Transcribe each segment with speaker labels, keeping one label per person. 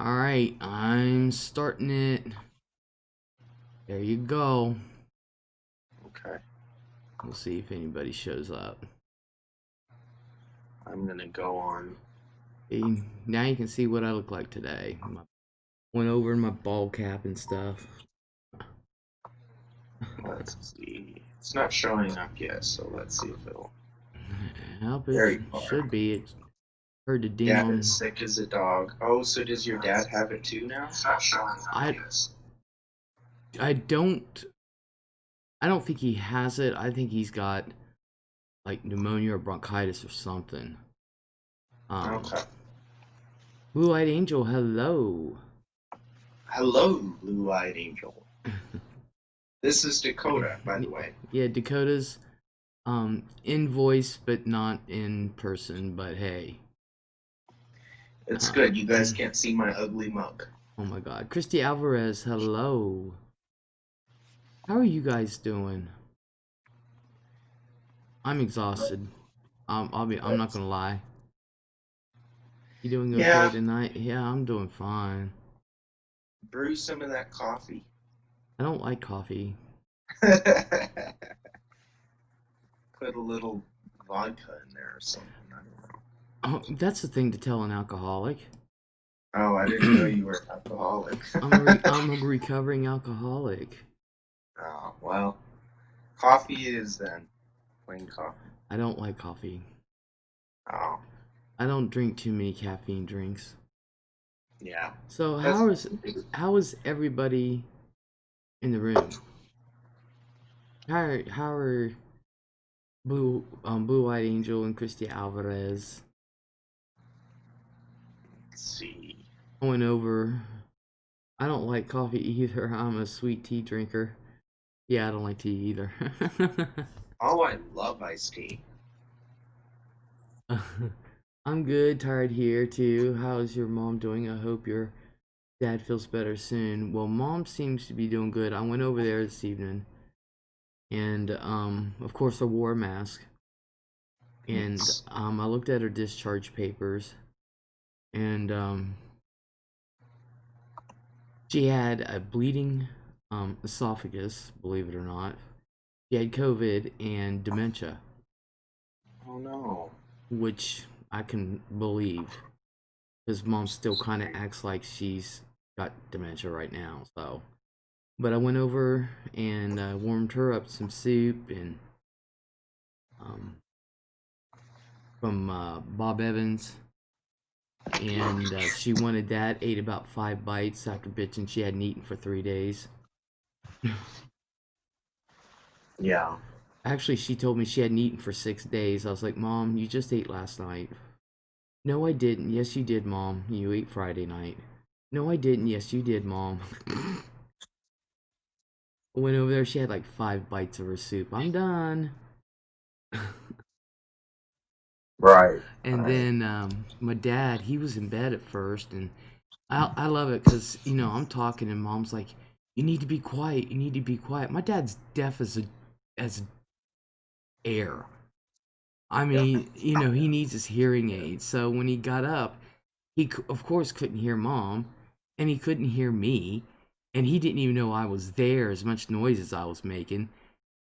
Speaker 1: Alright, I'm starting it. There you go.
Speaker 2: Okay.
Speaker 1: We'll see if anybody shows up.
Speaker 2: I'm gonna go on.
Speaker 1: Hey, now you can see what I look like today. Went over in my ball cap and stuff.
Speaker 2: Let's see. It's not showing up yet, so let's see if it'll.
Speaker 1: Help
Speaker 2: There
Speaker 1: it
Speaker 2: you are.
Speaker 1: should be. It heard the ding
Speaker 2: Dad
Speaker 1: on.
Speaker 2: is sick as a dog. Oh, so does your dad have it too now? It's not showing up
Speaker 1: I
Speaker 2: yet.
Speaker 1: I don't think he has it. I think he's got like pneumonia or bronchitis or something.
Speaker 2: Okay.
Speaker 1: Blue-eyed angel, hello.
Speaker 2: Hello, blue-eyed angel. This is Dakota, by the way.
Speaker 1: Yeah, Dakota's in voice but not in person, but hey.
Speaker 2: It's good. You guys can't see my ugly mug.
Speaker 1: Oh my god. Christy Alvarez, hello. How are you guys doing? I'm exhausted. I'm not gonna lie. You doing okay
Speaker 2: Yeah.
Speaker 1: tonight? Yeah, I'm doing fine.
Speaker 2: Brew some of that coffee.
Speaker 1: I don't like coffee.
Speaker 2: Put a little vodka in there or something. I don't know.
Speaker 1: Oh, that's the thing to tell an alcoholic.
Speaker 2: Oh, I didn't know you were an alcoholic.
Speaker 1: I'm a recovering alcoholic.
Speaker 2: Oh, well, coffee is then. Plain coffee.
Speaker 1: I don't like coffee.
Speaker 2: Oh,
Speaker 1: I don't drink too many caffeine drinks.
Speaker 2: yeah.
Speaker 1: So
Speaker 2: That's
Speaker 1: how is everybody in the room? How are Blue-eyed Angel and Christy Alvarez?
Speaker 2: Let's see.
Speaker 1: I went over. I don't like coffee either. I'm a sweet tea drinker. Yeah, I don't like tea either.
Speaker 2: Oh, I love iced tea.
Speaker 1: I'm good, tired here too. How's your mom doing? I hope your dad feels better soon. Well, mom seems to be doing good. I went over there this evening and of course I wore a mask and I looked at her discharge papers and she had a bleeding esophagus, believe it or not. She had COVID and dementia,
Speaker 2: Oh no.
Speaker 1: which I can believe because mom still kind of acts like she's got dementia right now. So, but I went over and warmed her up some soup and um, from Bob Evans, and she wanted that. Ate about 5 bites after bitching she hadn't eaten for 3 days.
Speaker 2: Yeah.
Speaker 1: Actually, she told me she hadn't eaten for 6 days. I was like, Mom, you just ate last night. No, I didn't. Yes, you did, Mom. You ate Friday night. No, I didn't. Yes, you did, Mom. Went over there. She had like 5 bites of her soup. I'm done.
Speaker 2: Right.
Speaker 1: And
Speaker 2: Right.
Speaker 1: then my dad, he was in bed at first, and I love it because I'm talking and Mom's like, "You need to be quiet. You need to be quiet." My dad's deaf as air. I
Speaker 2: Yeah.
Speaker 1: mean, he needs his hearing aids. So when he got up, he of course couldn't hear Mom, and he couldn't hear me, and he didn't even know I was there. As much noise as I was making,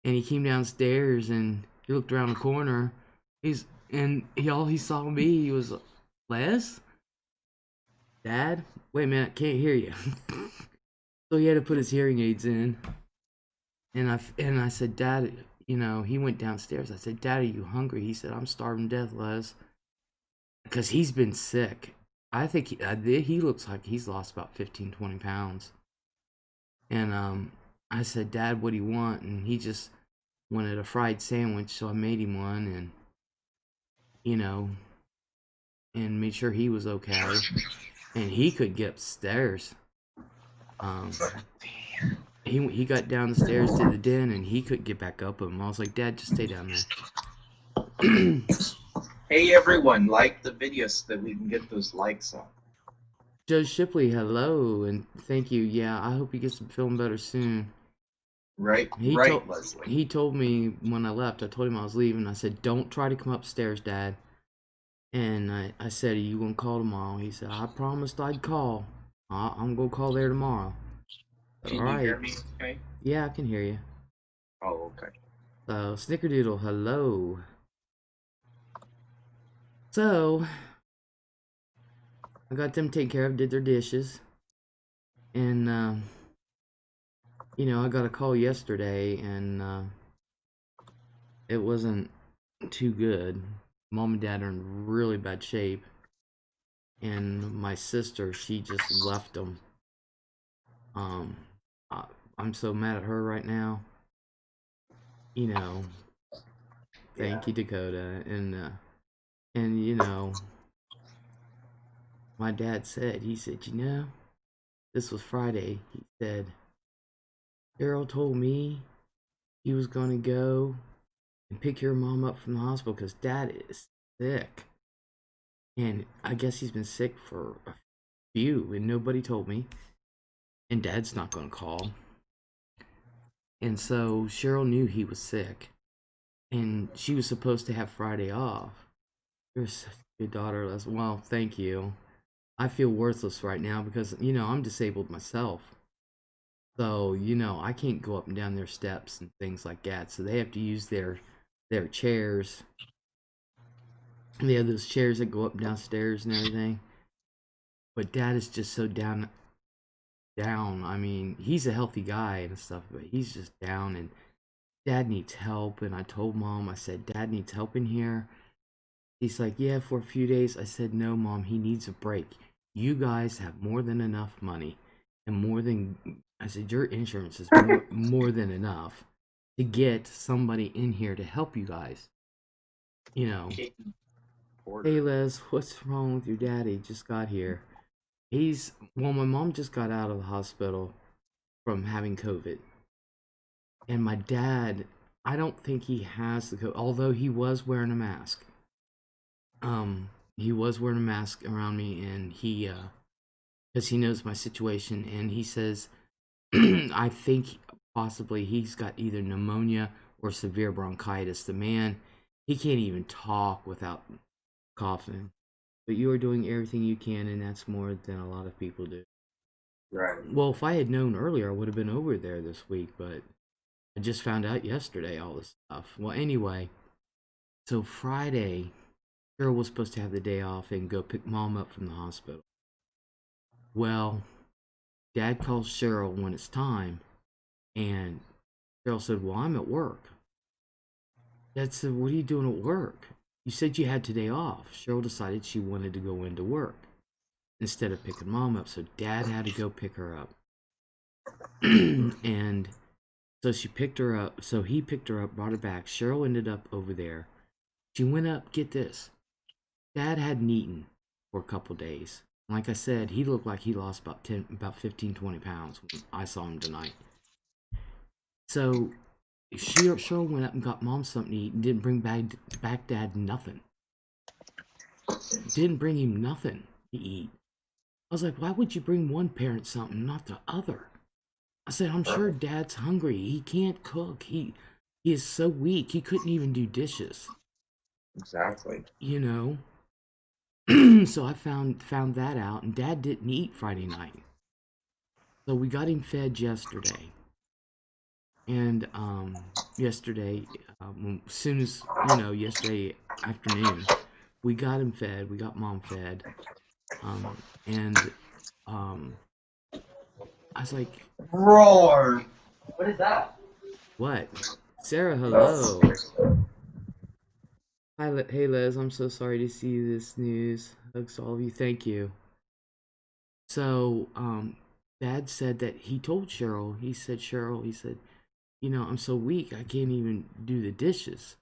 Speaker 1: and he came downstairs and he looked around the corner. All he saw me, he was Les, Dad. Wait a minute, can't hear you. So he had to put his hearing aids in, and I said, Dad, he went downstairs. I said, Dad, are you hungry? He said, I'm starving to death, Les, because he's been sick. I think he looks like he's lost about 15, 20 pounds. And I said, Dad, what do you want? And he just wanted a fried sandwich, so I made him one, and you know, and made sure he was okay. And he could get upstairs. Um, he got down the stairs to the den, and he couldn't get back up him. I was like, Dad, just stay down there.
Speaker 2: Hey everyone, like the video so that we can get those likes up.
Speaker 1: Joe Shipley, hello, and thank you. Yeah, I hope he gets feeling better soon.
Speaker 2: Right, Leslie.
Speaker 1: He told me when I left. I told him I was leaving. I said, "Don't try to come upstairs, Dad." And I said, "Are you gonna call tomorrow?" He said, "I promised I'd call." I'm gonna call there tomorrow. All
Speaker 2: Can you hear
Speaker 1: right.
Speaker 2: me okay?
Speaker 1: Yeah, I can hear you.
Speaker 2: Oh, okay.
Speaker 1: So, Snickerdoodle, hello. So, I got them taken care of, did their dishes, and I got a call yesterday, and it wasn't too good. Mom and Dad are in really bad shape, and my sister, she just left them. Um, I, I'm so mad at her right now. You know,
Speaker 2: Yeah.
Speaker 1: thank you, Dakota, and my dad said, he said, this was Friday. He said, Daryl told me he was gonna go and pick your mom up from the hospital because Dad is sick, and I guess he's been sick for a few, and nobody told me, and Dad's not gonna call. And so Cheryl knew he was sick, and she was supposed to have Friday off. You're such a good daughter, Les. Well, thank you. I feel worthless right now because, I'm disabled myself. So, I can't go up and down their steps and things like that. So they have to use their chairs. They have those chairs that go up and downstairs and everything. But Dad is just so down. I mean, he's a healthy guy and stuff, but he's just down, and Dad needs help. And I told Mom, I said, Dad needs help in here. He's like, yeah, for a few days. I said, no, Mom, he needs a break. You guys have more than enough money, and I said, your insurance is more than enough to get somebody in here to help you guys. You know, hey,
Speaker 2: Porter.
Speaker 1: Les, what's wrong with your daddy? Just got here. Well, my mom just got out of the hospital from having COVID. And my dad, I don't think he has the COVID, although he was wearing a mask. He was wearing a mask around me, and because he knows my situation, and he says, I think possibly he's got either pneumonia or severe bronchitis. The man, he can't even talk without coughing. But you are doing everything you can, and that's more than a lot of people do.
Speaker 2: Right.
Speaker 1: Well, if I had known earlier, I would have been over there this week, but I just found out yesterday all this stuff. Well, anyway, so Friday, Cheryl was supposed to have the day off and go pick Mom up from the hospital. Well, Dad calls Cheryl when it's time, and Cheryl said, well, I'm at work. Dad said, what are you doing at work? You said you had today off. Cheryl decided she wanted to go into work instead of picking Mom up, so Dad had to go pick her up. And so she picked her up. So he picked her up, brought her back. Cheryl ended up over there. She went up, get this. Dad hadn't eaten for a couple days. Like I said, he looked like he lost about 15, 20 pounds when I saw him tonight. So Cheryl went up and got Mom something to eat and didn't bring back Dad nothing. Didn't bring him nothing to eat. I was like, why would you bring one parent something, not the other? I said, I'm sure Dad's hungry. He can't cook. He is so weak. He couldn't even do dishes.
Speaker 2: Exactly.
Speaker 1: You know. So I found that out, and Dad didn't eat Friday night. So we got him fed yesterday, and yesterday, soon as yesterday afternoon, we got him fed. We got Mom fed, and I was like,
Speaker 2: Roar!
Speaker 1: "What, Sarah? Hello." Hi, hey Les, I'm so sorry to see this news. Hugs to all of you. Thank you. So, Dad said that he told Cheryl. He said, Cheryl, he said, I'm so weak, I can't even do the dishes.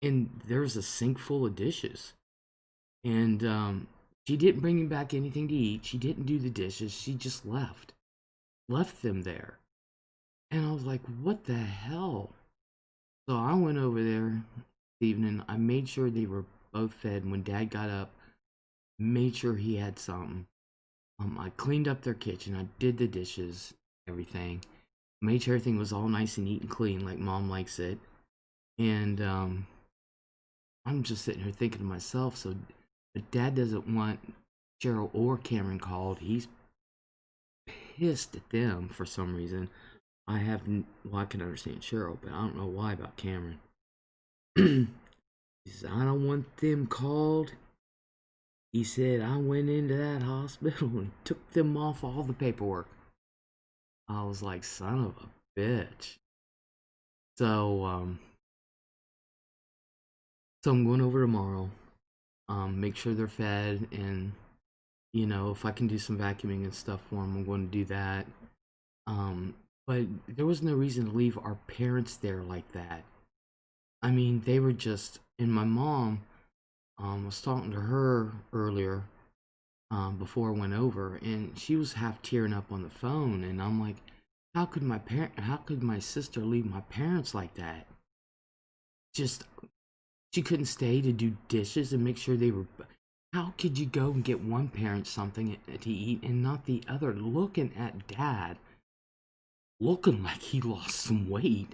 Speaker 1: And there was a sink full of dishes. And she didn't bring him back anything to eat. She didn't do the dishes. She just left them there. And I was like, what the hell? So I went over there this evening. I made sure they were both fed. And when Dad got up, made sure he had something. I cleaned up their kitchen. I did the dishes, everything. Made sure everything was all nice and neat and clean, like Mom likes it. And I'm just sitting here thinking to myself, so but Dad doesn't want Cheryl or Cameron called. He's pissed at them for some reason. Well, I can understand Cheryl, but I don't know why about Cameron. He says, I don't want them called. He said, I went into that hospital and took them off all the paperwork. I was like, son of a bitch. So, so I'm going over tomorrow. Make sure they're fed, and if I can do some vacuuming and stuff for them, I'm going to do that. But there was no reason to leave our parents there like that. I mean, they were just, and my mom, was talking to her earlier, before I went over, and she was half tearing up on the phone, and I'm like, how could my sister leave my parents like that? Just, she couldn't stay to do dishes and make sure they were. How could you go and get one parent something to eat and not the other? Looking at dad, looking like he lost some weight,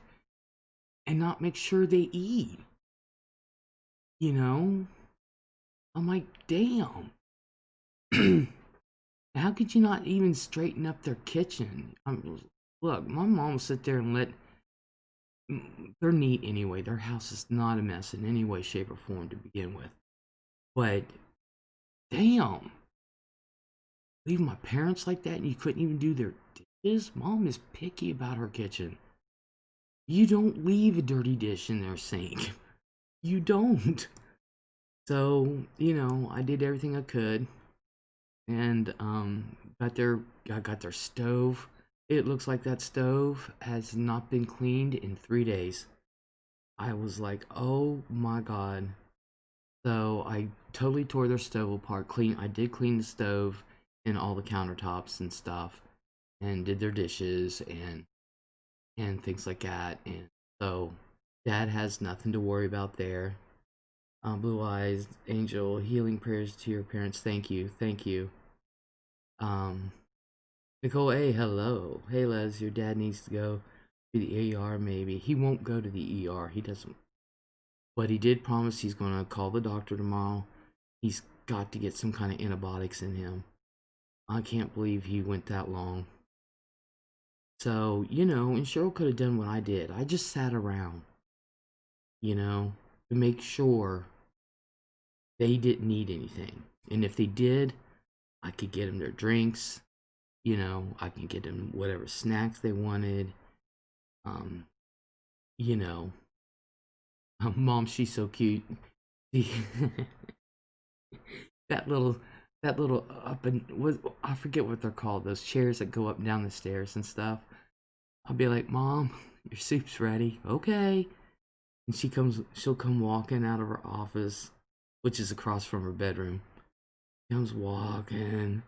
Speaker 1: and not make sure they eat. I'm like, damn. How could you not even straighten up their kitchen? Look, my mom will sit there and they're neat anyway. Their house is not a mess in any way, shape, or form to begin with. But, damn. Leave my parents like that and you couldn't even do their dishes? Mom is picky about her kitchen. You don't leave a dirty dish in their sink. You don't. So, I did everything I could. And I got their stove. It looks like that stove has not been cleaned in 3 days. I was like, oh my god. So I totally tore their stove apart. I did clean the stove and all the countertops and stuff, and did their dishes and things like that. And so dad has nothing to worry about there. Blue Eyes, Angel, healing prayers to your parents. Thank you, thank you. Nicole, hey, hello. Hey, Les, your dad needs to go to the ER, maybe. He won't go to the ER. He doesn't. But he did promise he's going to call the doctor tomorrow. He's got to get some kind of antibiotics in him. I can't believe he went that long. So, and Cheryl could have done what I did. I just sat around, to make sure they didn't need anything. And if they did, I could get them their drinks. I can get them whatever snacks they wanted. Um, you know, Mom, she's so cute. that little, that little up and I forget what they're called. Those chairs that go up and down the stairs and stuff. I'll be like, Mom, your soup's ready. Okay. And she'll come walking out of her office, which is across from her bedroom. Comes walking,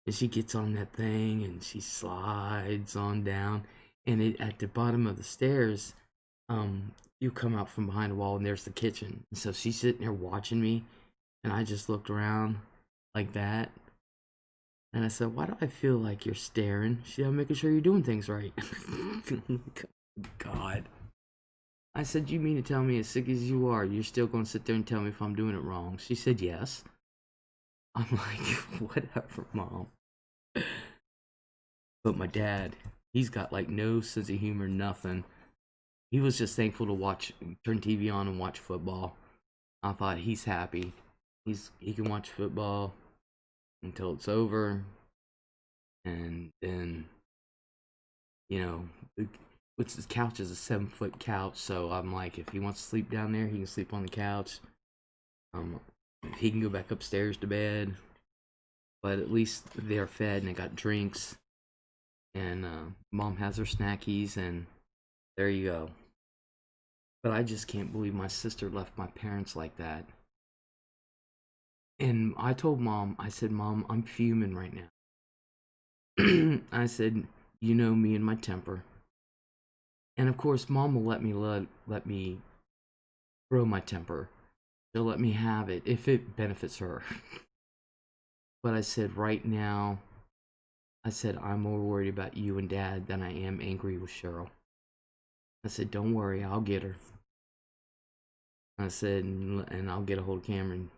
Speaker 1: and she gets on that thing and she slides on down. And at the bottom of the stairs, you come out from behind a wall and there's the kitchen. And so she's sitting there watching me, and I just looked around like that. And I said, why do I feel like you're staring? I'm making sure you're doing things right. God. I said, you mean to tell me as sick as you are, you're still going to sit there and tell me if I'm doing it wrong? She said, yes. I'm like, whatever, Mom. But my dad, he's got like no sense of humor, nothing. He was just thankful to turn TV on and watch football. I thought he's happy. He can watch football until it's over. And then, which his couch is a 7-foot couch, so I'm like, if he wants to sleep down there, he can sleep on the couch. He can go back upstairs to bed. But at least they're fed and they got drinks. And Mom has her snackies, and there you go. But I just can't believe my sister left my parents like that. And I told Mom, I said, Mom, I'm fuming right now. I said, you know me and my temper. And of course, Mom will let me throw my temper. She'll let me have it if it benefits her. But I said, right now, I'm more worried about you and Dad than I am angry with Cheryl. I said, don't worry, I'll get her. I said, and I'll get a hold of Cameron.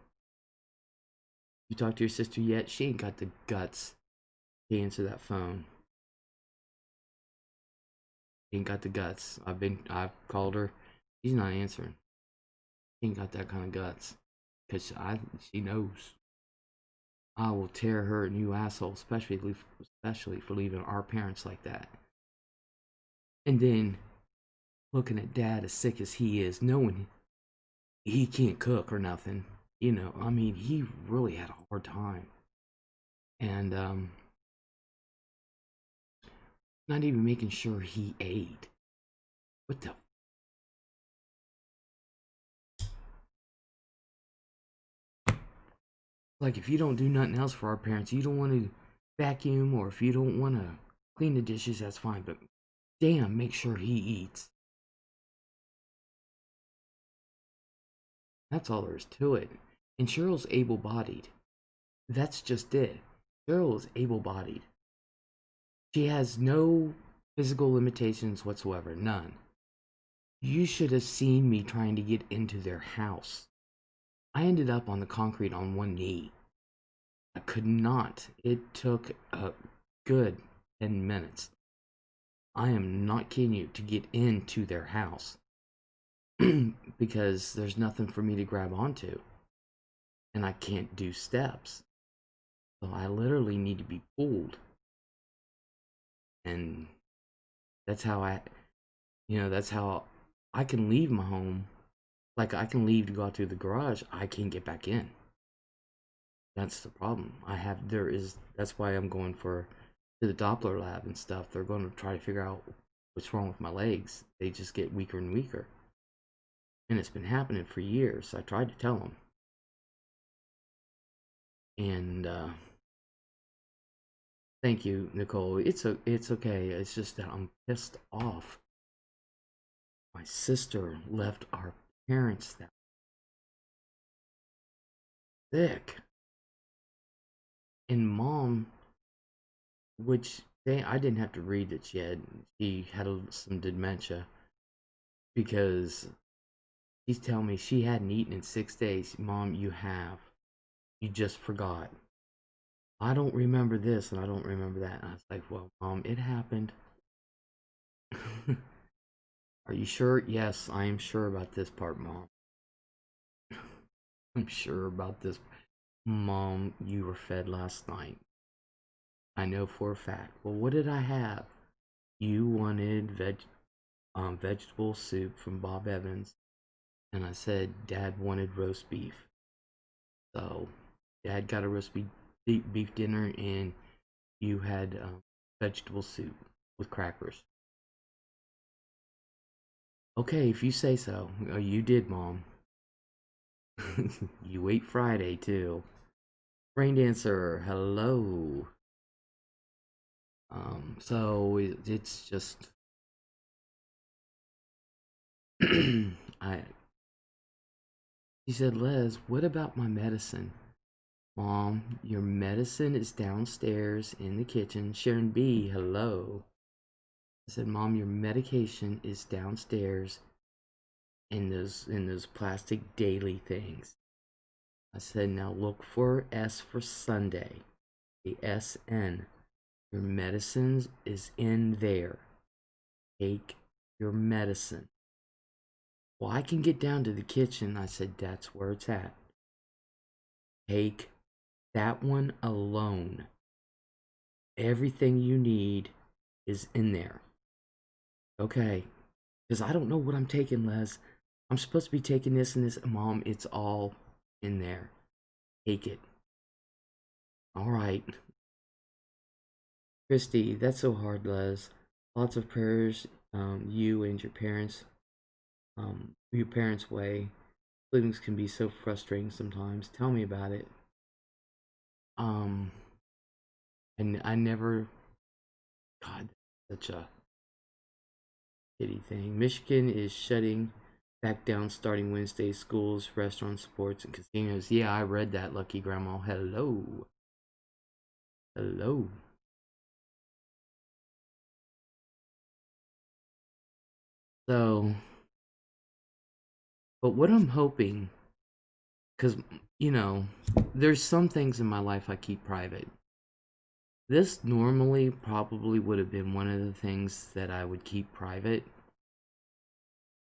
Speaker 1: You talked to your sister yet? She ain't got the guts to answer that phone. Ain't got the guts. I've called her. She's not answering. She ain't got that kind of guts. Cause she knows. I will tear her a new asshole, especially for leaving our parents like that. And then looking at dad as sick as he is, knowing he can't cook or nothing. You know, I mean, he really had a hard time. And not even making sure he ate. What the? Like, if you don't do nothing else for our parents, you don't want to vacuum, or if you don't want to clean the dishes, that's fine. But damn, make sure he eats. That's all there is to it. And Cheryl's able bodied. That's just it. Cheryl is able bodied. She has no physical limitations whatsoever. None. You should have seen me trying to get into their house. I ended up on the concrete on one knee. I could not. It took a good 10 minutes. I am not kidding you, to get into their house. Because there's nothing for me to grab onto. And I can't do steps. So I literally need to be pulled. And that's how that's how I can leave my home. Like, I can leave to go out through the garage. I can't get back in. That's the problem. That's why I'm going to the Doppler lab and stuff. They're going to try to figure out what's wrong with my legs. They just get weaker and weaker. And it's been happening for years. I tried to tell them. And thank you, Nicole. It's okay. It's just that I'm pissed off. My sister left our parents that sick. And mom, which I didn't have to read that she had some dementia, because she's telling me she hadn't eaten in 6 days. Mom, you have. You just forgot. I don't remember this and I don't remember that. And I was like, well, Mom, it happened. Are you sure? Yes, I am sure about this part, Mom. I'm sure about this. Mom, you were fed last night. I know for a fact. Well, what did I have? You wanted vegetable soup from Bob Evans. And I said Dad wanted roast beef. So Dad got a roast beef dinner, and you had vegetable soup with crackers. Okay, if you say so. Oh, you did, Mom. You ate Friday too. Rain Dancer, hello. So it's just I. She said, Les, what about my medicine? Mom, your medicine is downstairs in the kitchen. Sharon B, hello. I said, Mom, your medication is downstairs in those plastic daily things. I said, now look for S for Sunday. The SN. Your medicines is in there. Take your medicine. Well, I can get down to the kitchen. I said, that's where it's at. Take that one alone. Everything you need is in there. Okay. Because I don't know what I'm taking, Les. I'm supposed to be taking this and this. Mom, it's all in there. Take it. All right. Christy, that's so hard, Les. Lots of prayers, you and your parents' way. Livings can be so frustrating sometimes. Tell me about it. Um, and I never, God, such a shitty thing. Michigan is shutting back down starting Wednesday. Schools, restaurants, sports, and casinos. Yeah, I read that, Lucky Grandma. Hello. Hello. So, but what I'm hoping, because, there's some things in my life I keep private. This normally probably would have been one of the things that I would keep private,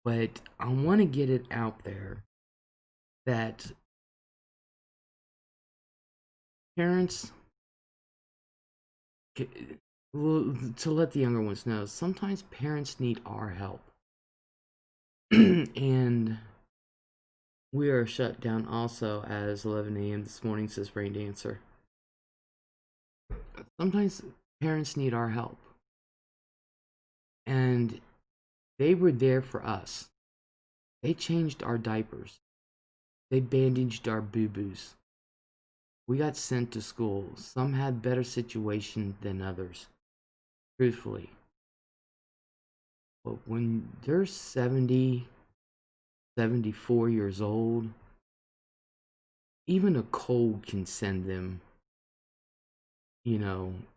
Speaker 1: but I want to get it out there that parents, well, to let the younger ones know, sometimes parents need our help. And we are shut down also as 11 a.m. this morning, says Rain Dancer. Sometimes parents need our help. And they were there for us. They changed our diapers. They bandaged our boo-boos. We got sent to school. Some had better situation than others, truthfully. But when they're 70, 74 years old, even a cold can send them,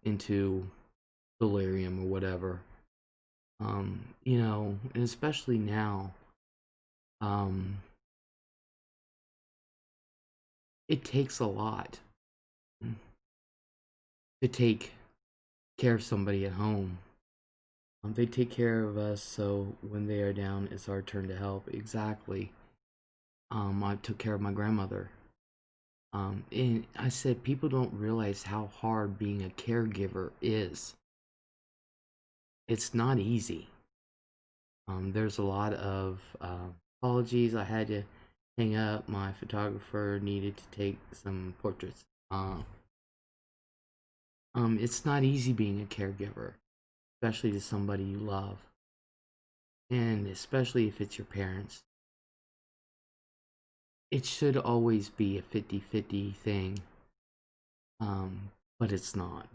Speaker 1: into delirium or whatever. And especially now, um, it takes a lot to take care of somebody at home. They take care of us, so when they are down, it's our turn to help. Exactly. I took care of my grandmother. And I said people don't realize how hard being a caregiver is. It's not easy. There's a lot of apologies. I had to hang up. My photographer needed to take some portraits. It's not easy being a caregiver, especially to somebody you love, and especially if it's your parents. It should always be a 50-50 thing, but it's not.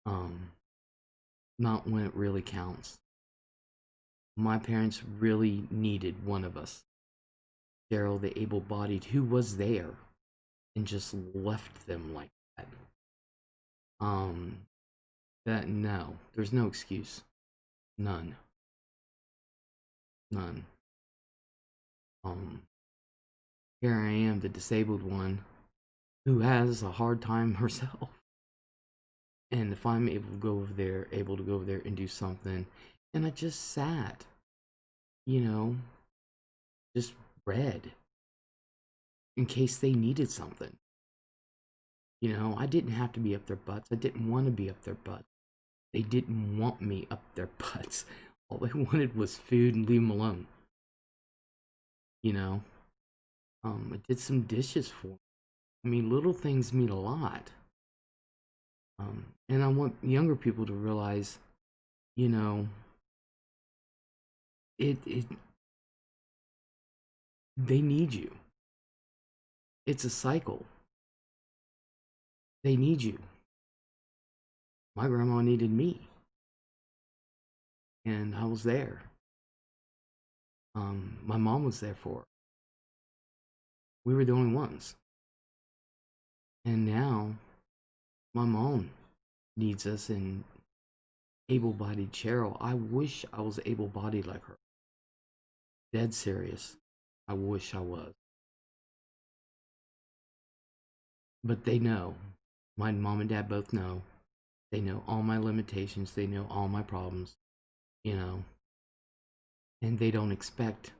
Speaker 1: Um, Not when it really counts. My parents really needed one of us, Daryl, the able-bodied, who was there and just left them like that. Um, that no, there's no excuse, none, none. Um, Here I am, the disabled one, who has a hard time herself. And if I'm able to go over there and do something, and I just sat, you know, just read in case they needed something. I didn't have to be up their butts. I didn't want to be up their butts. They didn't want me up their butts. All they wanted was food and leave them alone. You know, I did some dishes for them. I mean, little things mean a lot. And I want younger people to realize, you know, it they need you. It's a cycle. They need you. My grandma needed me, and I was there. My mom was there for her. We were the only ones. And now my mom needs us, and able-bodied Cheryl. I wish I was able-bodied like her. Dead serious. I wish I was. But they know. My mom and dad both know. They know all my limitations. They know all my problems. You know. And they don't expect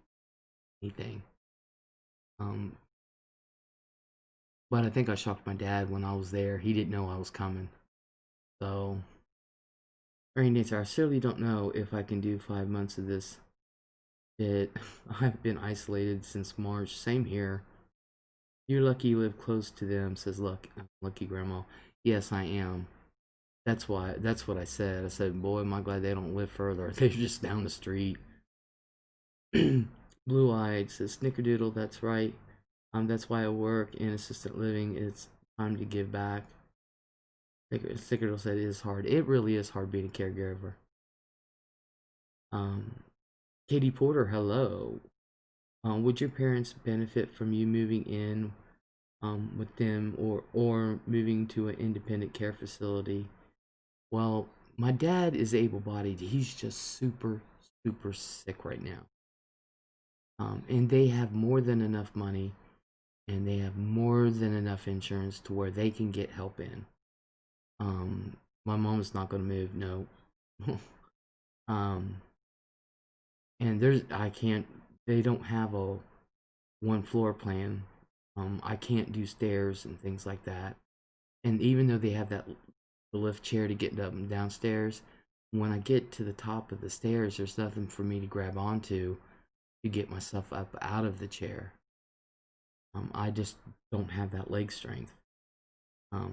Speaker 1: anything. But I think I shocked my dad when I was there. He didn't know I was coming. So, Rain Dancer, I certainly don't know if I can do 5 months of this. I've been isolated since March. Same here. You're lucky you live close to them, says Lucky Grandma. Yes, I am. That's why. That's what I said. I said, boy, am I glad they don't live further. They're just down the street. Blue Eyed says, Snickerdoodle, that's right. That's why I work in assisted living. It's time to give back. Snickerdoodle said it is hard. It really is hard being a caregiver. Katie Porter, hello. Would your parents benefit from you moving in with them, or moving to an independent care facility? Well, my dad is able-bodied. He's just super, super sick right now. And they have more than enough money, and they have more than enough insurance to where they can get help in. My mom's not gonna move, no. um, and I can't. They don't have a one floor plan. I can't do stairs and things like that. And even though they have the lift chair to get up and downstairs, when I get to the top of the stairs, there's nothing for me to grab onto to get myself up out of the chair. I just don't have that leg strength.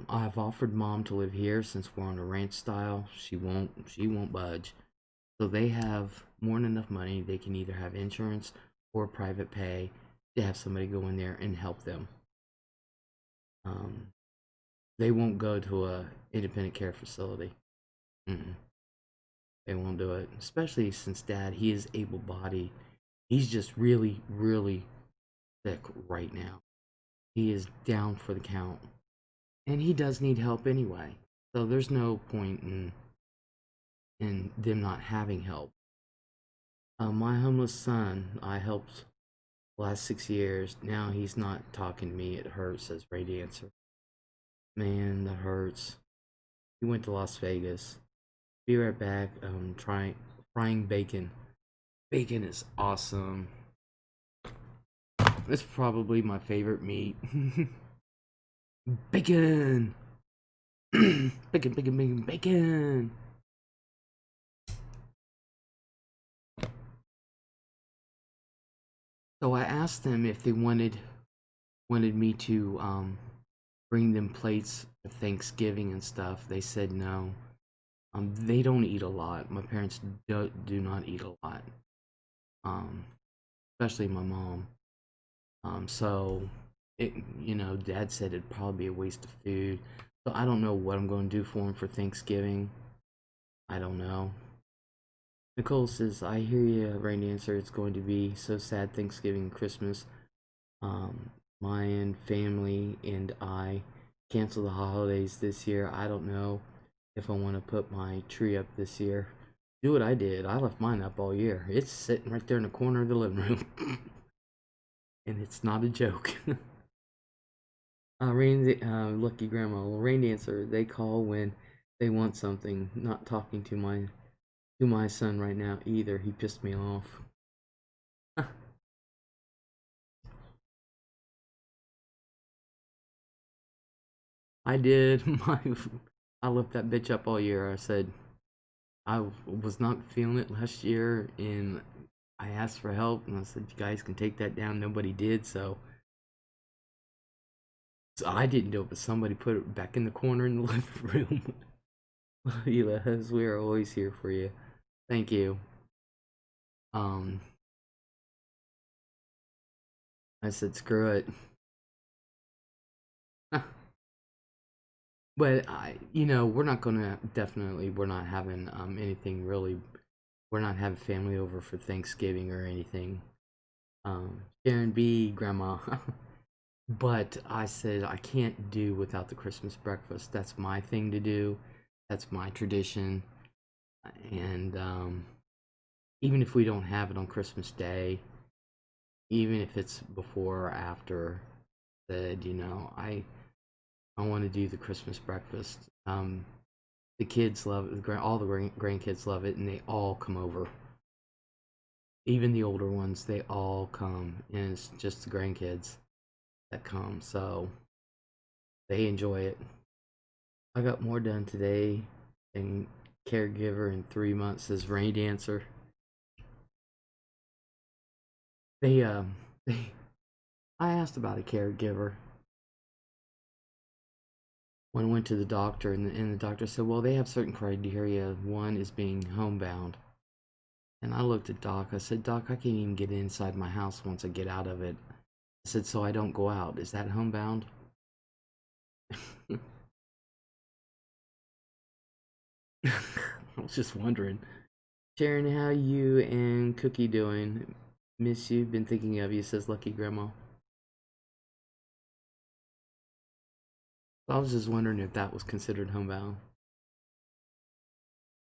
Speaker 1: I've offered mom to live here since we're on a ranch style. She won't. She won't budge. So they have more than enough money. They can either have insurance or private pay to have somebody go in there and help them. Um, they won't go to a independent care facility. Mm-mm. They won't do it, especially since Dad, he is able-bodied. He's just really, really sick right now. He is down for the count, and he does need help anyway. So there's no point in them not having help. My homeless son, I helped the last 6 years. Now he's not talking to me. It hurts, says Ray Dancer. Man, that hurts. He went to Las Vegas. Be right back. Trying frying bacon. Bacon is awesome. It's probably my favorite meat. Bacon! Bacon, bacon, bacon, bacon! So I asked them if they wanted me to bring them plates for Thanksgiving and stuff. They said no. They don't eat a lot. My parents do not eat a lot. Um, especially my mom. So Dad said it'd probably be a waste of food. So I don't know what I'm going to do for him for Thanksgiving. I don't know. Nicole says, I hear you, Rain Dancer. It's going to be so sad Thanksgiving and Christmas. My family and I cancel the holidays this year. I don't know if I want to put my tree up this year. Do what I did. I left mine up all year. It's sitting right there in the corner of the living room. And it's not a joke. Lucky Grandma, Rain Dancer. They call when they want something. Not talking to my son right now either. He pissed me off. I did. I left that bitch up all year. I said I was not feeling it last year, and I asked for help, and I said you guys can take that down. Nobody did, so I didn't do it, but somebody put it back in the corner in the living room. Les, we are always here for you. Thank you. Um, I said screw it. But we're not gonna definitely. We're not having anything really. We're not having family over for Thanksgiving or anything. Sharon B, Grandma. But I said I can't do without the Christmas breakfast. That's my thing to do. That's my tradition. And even if we don't have it on Christmas Day, even if it's before or after, said I want to do the Christmas breakfast. The kids love it. All the grandkids love it, and they all come over. Even the older ones, they all come, and it's just the grandkids that come, so they enjoy it. I got more done today than caregiver in 3 months, says Rain Dancer. They they I asked about a caregiver when I went to the doctor, and the doctor said, well, they have certain criteria. One is being homebound. And I looked at Doc. I said, Doc, I can't even get inside my house once I get out of it. I said, so I don't go out. Is that homebound? I was just wondering. Sharon, how you and Cookie doing? Miss you. Been thinking of you, says Lucky Grandma. I was just wondering if that was considered homebound.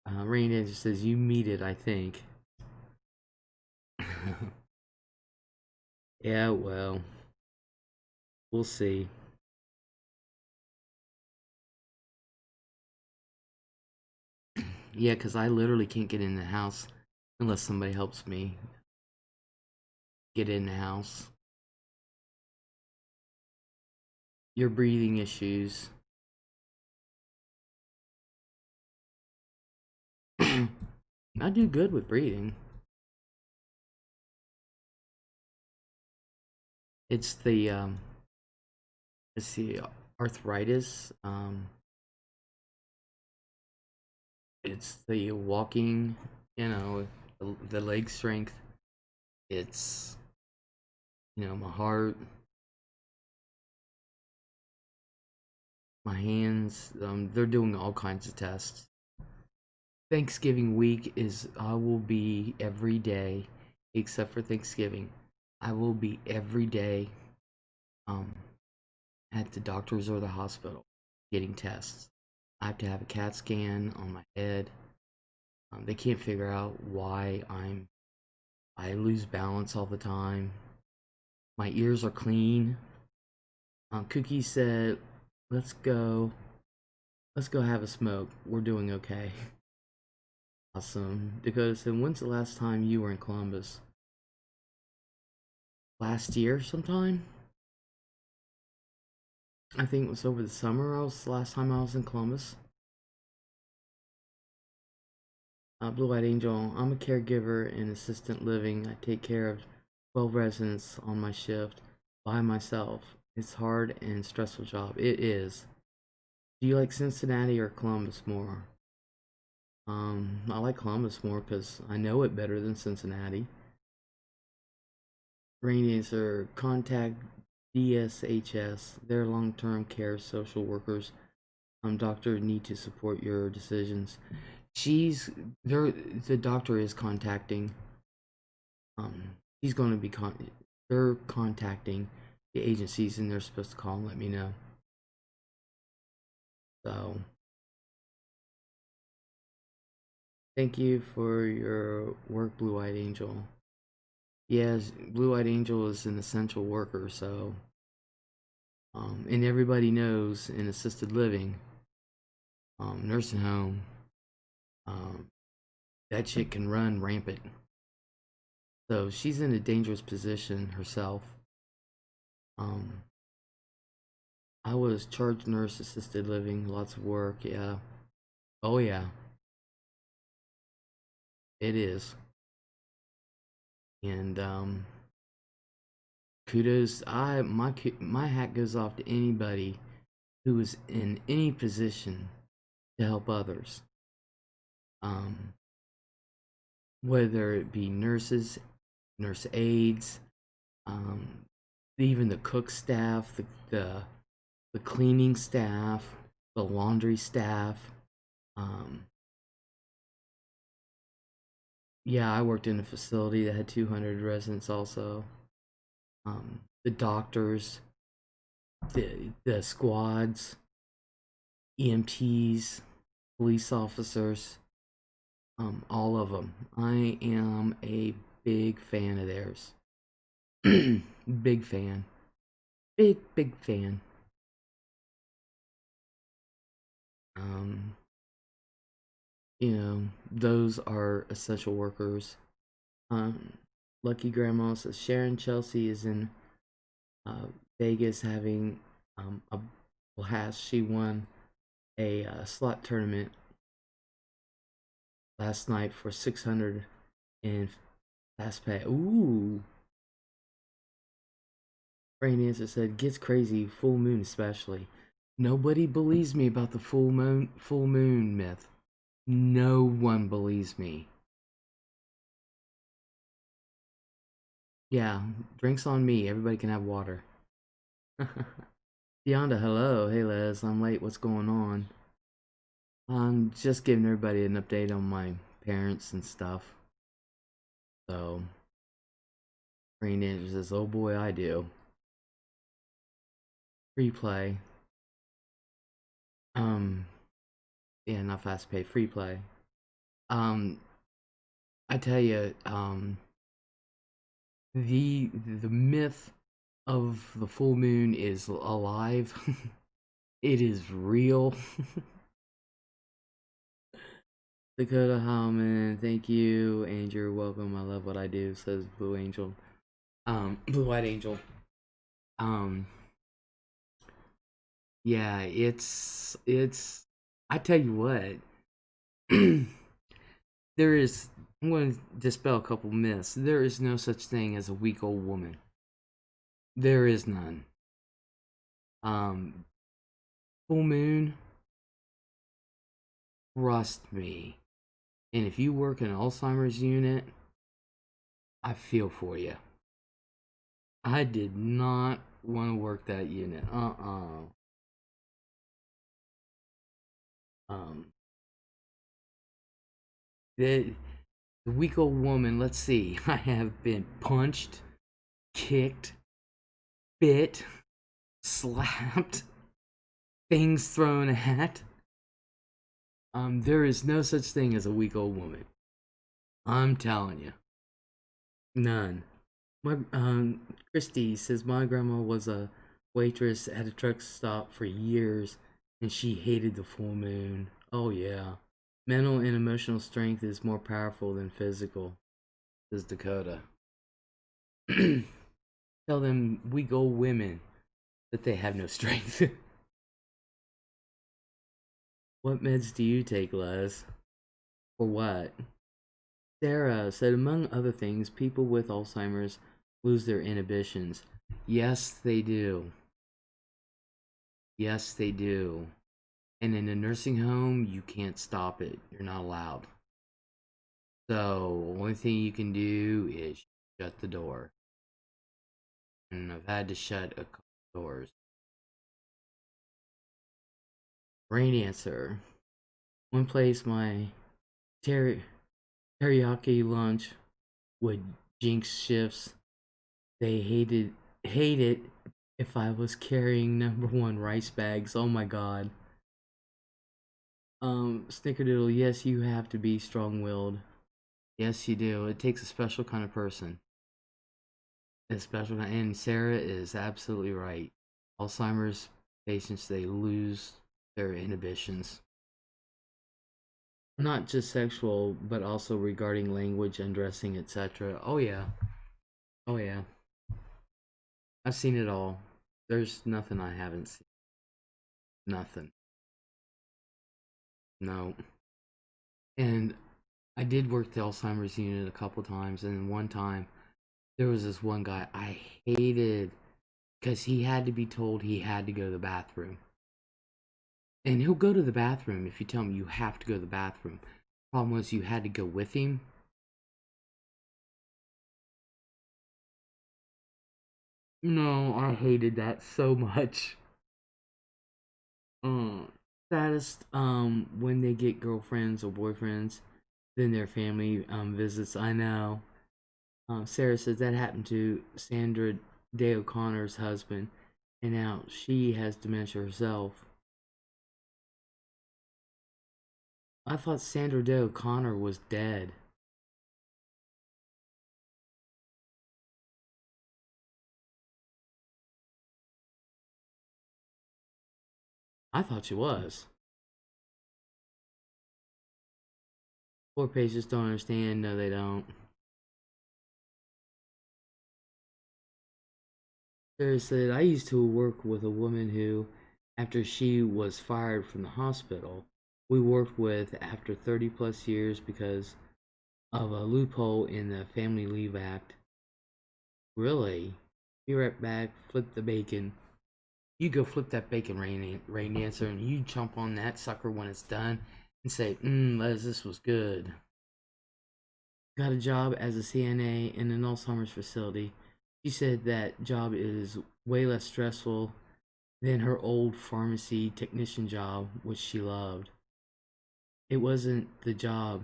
Speaker 1: Rain Ninja says, you meet it, I think. Yeah, well, we'll see. Yeah, because I literally can't get in the house unless somebody helps me get in the house. Your breathing issues. I do good with breathing. It's the it's the arthritis. It's the walking. The leg strength. It's my heart, my hands. They're doing all kinds of tests. Thanksgiving week is I will be every day except for Thanksgiving. I will be every day um at the doctor's or the hospital getting tests. I have to have a CAT scan on my head. They can't figure out why I lose balance all the time. My ears are clean. Cookie said, "Let's go. Let's go have a smoke. We're doing okay." Awesome. Dakota said, "When's the last time you were in Columbus?" Last year sometime. I think it was over the summer. I was the last time I was in Columbus. Blue Eyed Angel. I'm a caregiver in assisted living. I take care of 12 residents on my shift by myself. It's hard and stressful job. It is. Do you like Cincinnati or Columbus more? I like Columbus more because I know it better than Cincinnati. Rain answer, contact DSHS. They're long-term care social workers. Doctor need to support your decisions. She's there. The doctor is contacting. He's going to be they're contacting the agencies and they're supposed to call and let me know. So thank you for your work, Blue Eyed Angel. Yes, Blue Eyed Angel is an essential worker, so and everybody knows in assisted living, nursing home, um, that shit can run rampant. So she's in a dangerous position herself. Um, I was charge nurse, assisted living, lots of work. Yeah. Oh yeah, it is. And kudos. My hat goes off to anybody who is in any position to help others. Um, whether it be nurses, nurse aides, um, even the cook staff, the cleaning staff, the laundry staff. Um, yeah, I worked in a facility that had 200 residents also. The doctors, the squads, EMTs, police officers, all of them. I am a big fan of theirs. Big fan. Big fan. Um, those are essential workers. Um, Lucky Grandma says Sharon Chelsea is in uh, Vegas having a blast. She won a slot tournament last night for 600 in fast pay. Ooh. Rain Answer said gets crazy, full moon especially. Nobody believes me about the full moon myth. No one believes me. Yeah, drinks on me. Everybody can have water. Beyonda, hello. Hey Les, I'm late. What's going on? I'm just giving everybody an update on my parents and stuff. So, Rain Answer says, oh boy, I do. Free play. Um, yeah, not fast pay, free play. Um, I tell you, the myth of the full moon is alive. It is real. Dakota Howman, thank you. Angel, welcome. I love what I do, says Blue Angel. Blue White Angel. Um, yeah, it's I tell you what, there is I'm going to dispel a couple myths. There is no such thing as a weak old woman. There is none. Um, full moon, trust me. And if you work in an Alzheimer's unit, I feel for you. I did not want to work that unit. Um, the weak old woman, let's see. I have been punched, kicked, bit, slapped, things thrown at. There is no such thing as a weak old woman. I'm telling you. None. My Christy says my grandma was a waitress at a truck stop for years and she hated the full moon. Oh yeah. Mental and emotional strength is more powerful than physical, says Dakota. Tell them weak old women that they have no strength. What meds do you take, Les? For what? Sarah said, among other things, people with Alzheimer's lose their inhibitions. Yes, they do. Yes, they do. And in a nursing home, you can't stop it. You're not allowed. So, only thing you can do is shut the door. And I've had to shut a couple doors. Rain answer. One place my teriyaki lunch would jinx shifts. They hate it if I was carrying number one rice bags. Oh my god. Snickerdoodle, yes, you have to be strong willed. Yes, you do. It takes a special kind of person. A special kind, and Sarah is absolutely right. Alzheimer's patients, they lose their inhibitions. Not just sexual, but also regarding language, undressing, etc. Oh yeah. Oh yeah. I've seen it all. There's nothing I haven't seen. Nothing. No. And I did work the Alzheimer's unit a couple times, and one time there was this one guy I hated because he had to be told he had to go to the bathroom. And he'll go to the bathroom if you tell him you have to go to the bathroom. Problem was you had to go with him. No, I hated that so much. Um, Saddest when they get girlfriends or boyfriends, then their family visits. I know. Sarah says that happened to Sandra Day O'Connor's husband, and now she has dementia herself. I thought Sandra Day O'Connor was dead. I thought she was. Poor patients don't understand. No, they don't. Sarah said, I used to work with a woman who, after she was fired from the hospital, we worked with after 30 plus years because of a loophole in the Family Leave Act. Really? Be right back, flip the bacon. You go flip that bacon, rain dancer, and you jump on that sucker when it's done and say, Les, this was good. Got a job as a CNA in an Alzheimer's facility. She said that job is way less stressful than her old pharmacy technician job, which she loved. It wasn't the job,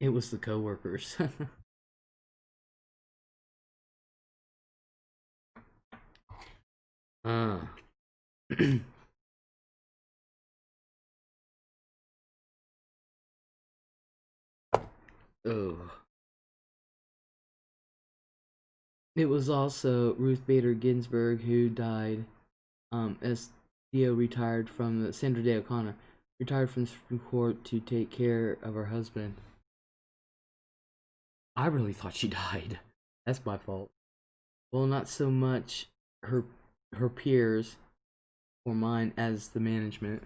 Speaker 1: it was the coworkers. uh. Oh. It was also Ruth Bader Ginsburg who died as Dio retired from the Sandra Day O'Connor. retired from the Supreme Court to take care of her husband. I really thought she died. That's my fault. Well, not so much her her peers or mine as the management.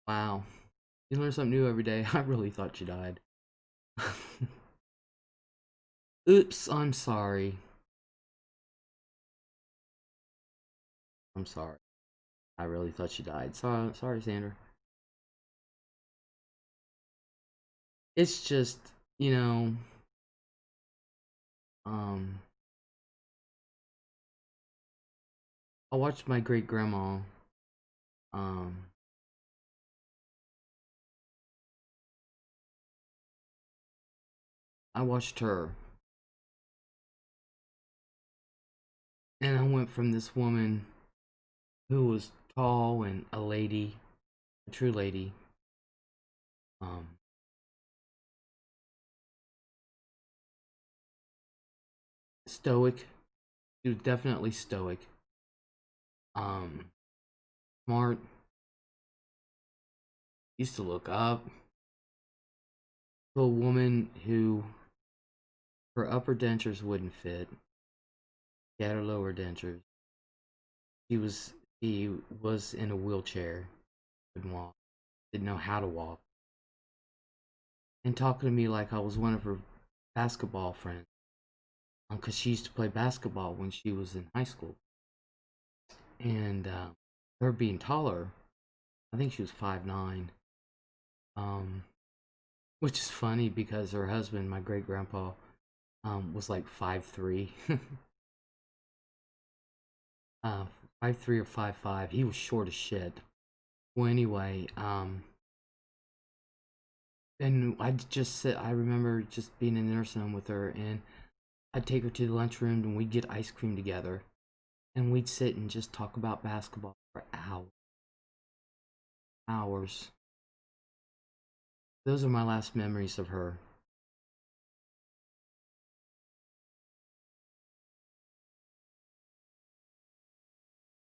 Speaker 1: Wow. You learn something new every day. I really thought she died. Oops, I'm sorry. I'm sorry. I really thought she died. Sorry, Sandra. It's just, you know, um, I watched my great grandma, um, I watched her, and I went from this woman who was tall and a lady, a true lady, um, stoic. She was definitely stoic, um, smart, used to look up, to a woman who her upper dentures wouldn't fit. She had her lower dentures. She was in a wheelchair, couldn't walk, didn't know how to walk, and talking to me like I was one of her basketball friends, because she used to play basketball when she was in high school, and her being taller, I think she was 5'9", um, which is funny because her husband, my great grandpa, was like 5'3", 5'3" or 5'5". He was short as shit. Well, anyway, and I remember just being in the nursing home with her, and I'd take her to the lunchroom and we'd get ice cream together. And we'd sit and just talk about basketball for hours. Hours. Those are my last memories of her.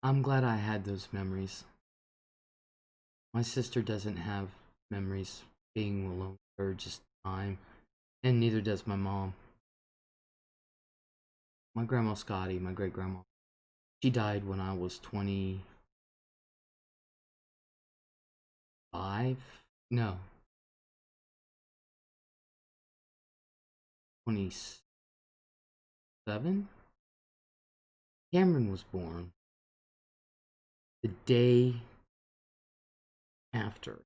Speaker 1: I'm glad I had those memories. My sister doesn't have memories being alone with her, just time. And neither does my mom. My grandma Scotty, my great grandma, she died when I was 25? No, 27? Cameron was born the day after.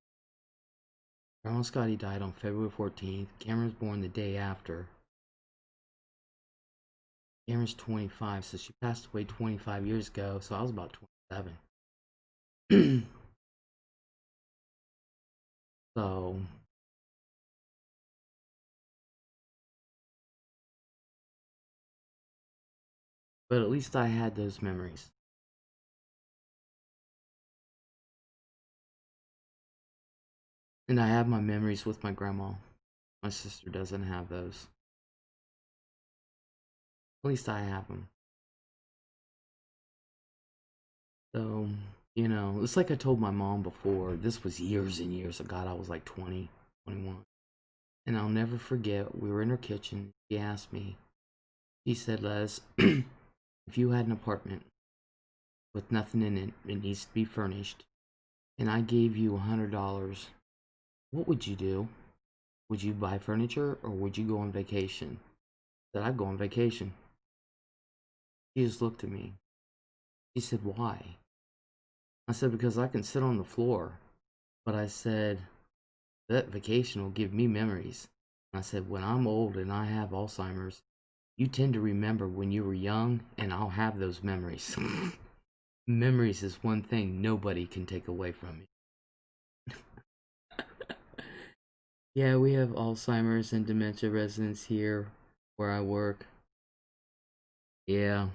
Speaker 1: Grandma Scotty died on February 14th. Cameron was born the day after. Cameron's 25, so she passed away 25 years ago, so I was about 27. So, but at least I had those memories. And I have my memories with my grandma. My sister doesn't have those. At least I have them. So, it's like I told my mom before. This was years and years ago. God, I was like 20, 21. And I'll never forget, we were in her kitchen. She asked me, she said, Les, if you had an apartment with nothing in it, it needs to be furnished, and I gave you $100, what would you do? Would you buy furniture or would you go on vacation? I said, I'd go on vacation. She just looked at me. She said, why? I said, because I can sit on the floor. But I said, that vacation will give me memories. I said, when I'm old and I have Alzheimer's, you tend to remember when you were young, and I'll have those memories. Memories is one thing nobody can take away from me. Yeah, we have Alzheimer's and dementia residents here where I work. Yeah.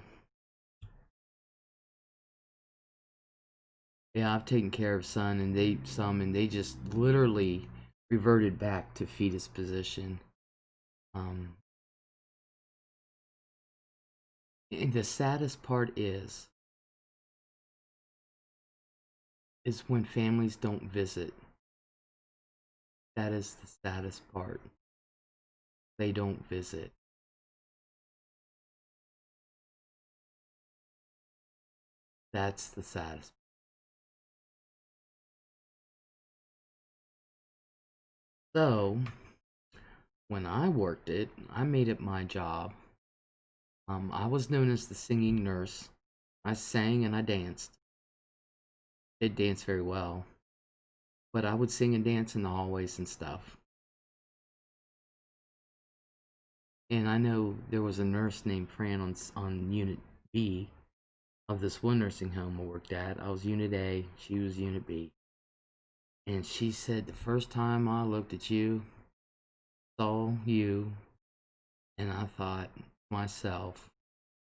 Speaker 1: Yeah, I've taken care of some and they just literally reverted back to fetus position. Um, and the saddest part is when families don't visit. That is the saddest part. They don't visit. That's the saddest. So, when I worked it, I made it my job. I was known as the singing nurse. I sang and I danced. Did dance very well, but I would sing and dance in the hallways and stuff. And I know there was a nurse named Fran on Unit B of this one nursing home I worked at. I was Unit A, she was Unit B. And she said, the first time I looked at you, saw you, and I thought to myself,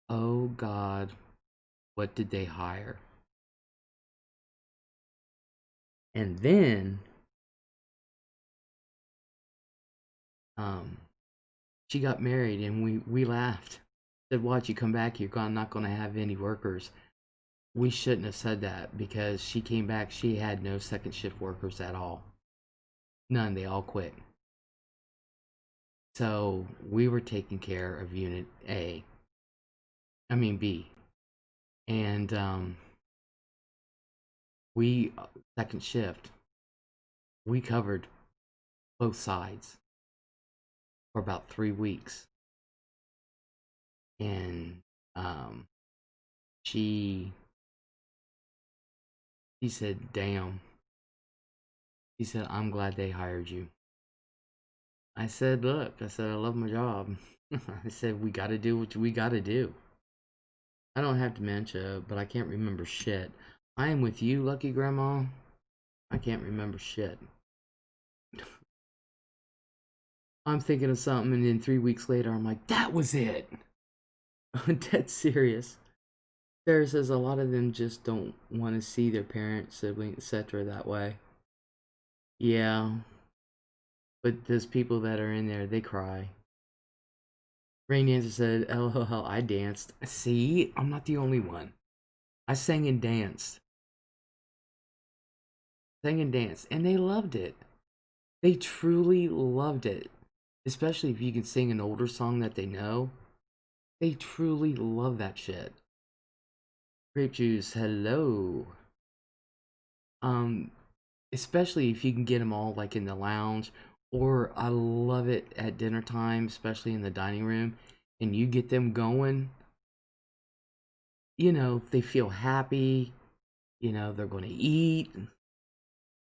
Speaker 1: oh God, what did they hire? And then um, she got married, and we laughed. Said, "Watch you come back, you're not going to have any workers." We shouldn't have said that because she came back. She had no second shift workers at all. None. They all quit. So we were taking care of Unit A. I mean B, and we second shift. We covered both sides for about 3 weeks, and she said, "Damn." She said, "I'm glad they hired you." I said, "Look," I said, "I love my job." I said, "We got to do what we got to do." I don't have dementia, but I can't remember shit. I am with you, Lucky Grandma. I can't remember shit. I'm thinking of something, and then 3 weeks later, I'm like, that was it. I'm dead serious. Sarah says a lot of them just don't want to see their parents, siblings, etc. that way. Yeah, but those people that are in there, they cry. Rain Dancer said, LOL, I danced. See, I'm not the only one. I sang and danced. Sang and danced, and they loved it. They truly loved it. Especially if you can sing an older song that they know. They truly love that shit. Grape juice, hello. Um, Especially if you can get them all like in the lounge, or I love it at dinner time, especially in the dining room, and you get them going. You know, they feel happy. You know, they're going to eat.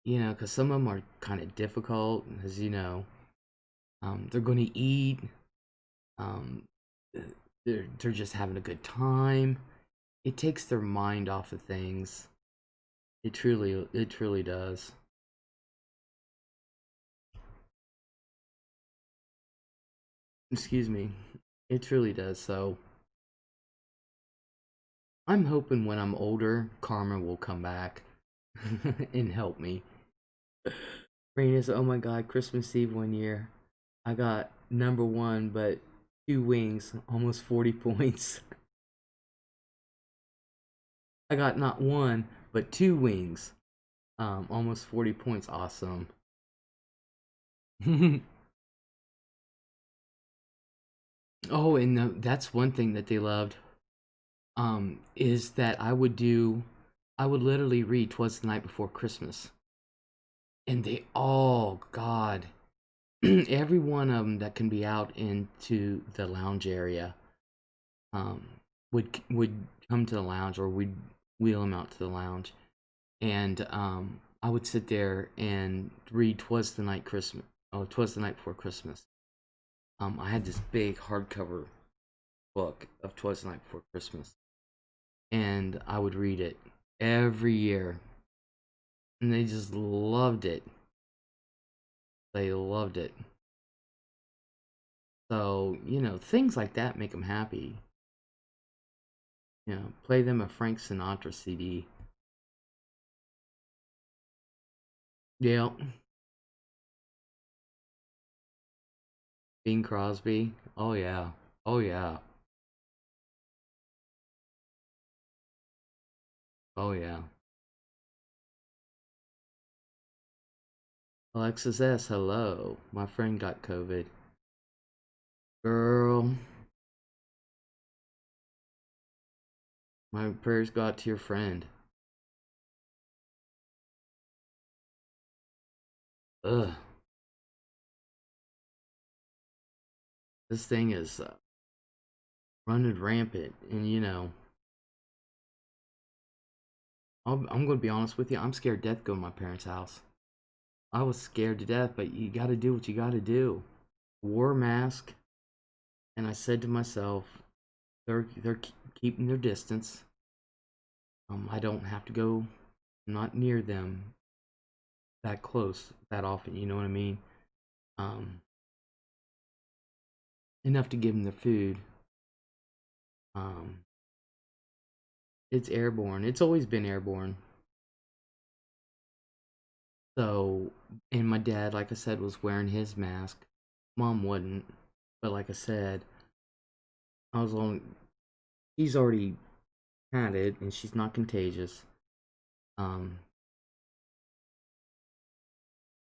Speaker 1: You know, because some of them are kind of difficult, as you know. They're going to eat. Um, they're just having a good time. It takes their mind off of things. It truly does. Excuse me. It truly does. So I'm hoping when I'm older, karma will come back and help me. Rain is, oh my god, Christmas Eve one year, I got number one, but 2 wings, almost 40 points. I got not one, but 2 wings, almost 40 points. Awesome. Oh, and that's one thing that they loved. Is that I would literally read "Twas the Night Before Christmas," and they all, God, every one of them that can be out into the lounge area, um, would come to the lounge, or we'd wheel them out to the lounge, and I would sit there and read "Twas the Night Christmas." Oh, "Twas the Night Before Christmas." I had this big hardcover book of "Twas the Night Before Christmas," and I would read it every year, and they just loved it. They loved it. So, things like that make them happy. Play them a Frank Sinatra CD. Yeah. Bing Crosby. Oh yeah. Oh yeah. Oh yeah. Alexis S. Hello. My friend got COVID. Girl, my prayers go out to your friend. Ugh. This thing is running rampant, and I'm going to be honest with you. I'm scared to death going to my parents' house. I was scared to death, but you got to do what you got to do. Wore a mask, and I said to myself, they're keeping their distance. I don't have to go. I'm not near them that close that often. You know what I mean? Um, enough to give them their food. Um, it's airborne. It's always been airborne. So, and my dad, like I said, was wearing his mask. Mom wouldn't, but like I said, I was on. She's already had it, and she's not contagious. Um,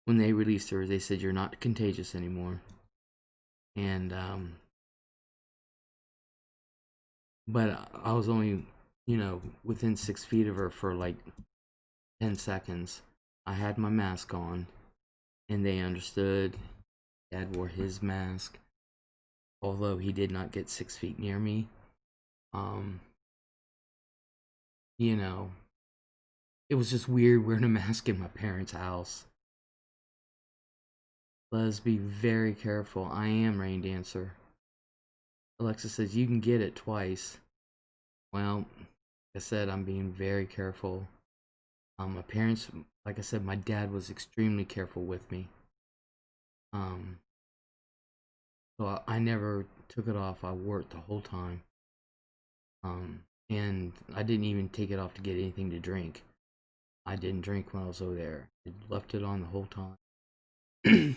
Speaker 1: when they released her, they said you're not contagious anymore, and but I was only, within 6 feet of her for like 10 seconds. I had my mask on, and they understood. Dad wore his mask, although he did not get 6 feet near me. Um, you know, it was just weird wearing a mask in my parents' house. Let's be very careful. I am Rain Dancer. Alexa says you can get it twice. Well, like I said, I'm being very careful. My parents, like I said, my dad was extremely careful with me. Um, so I never took it off. I wore it the whole time. And I didn't even take it off to get anything to drink. I didn't drink when I was over there. I left it on the whole time.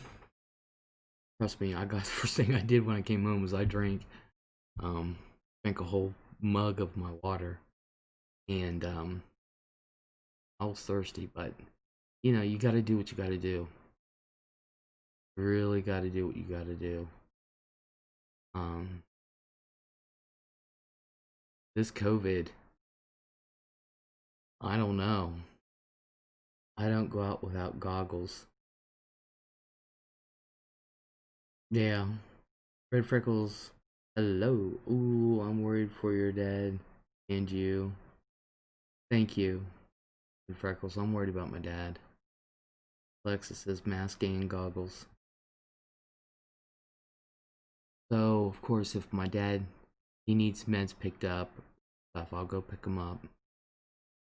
Speaker 1: Trust me, I got the first thing I did when I came home was I drank. Drank a whole mug of my water, and I was thirsty. But you got to do what you got to do. Really got to do what you got to do. Um, this COVID, I don't know. I don't go out without goggles. Yeah, Red Freckles. Hello. Ooh, I'm worried for your dad and you. Thank you, Red Freckles. I'm worried about my dad. Alexis says masking and goggles. So, of course, if my dad he needs meds picked up, stuff, I'll go pick him up.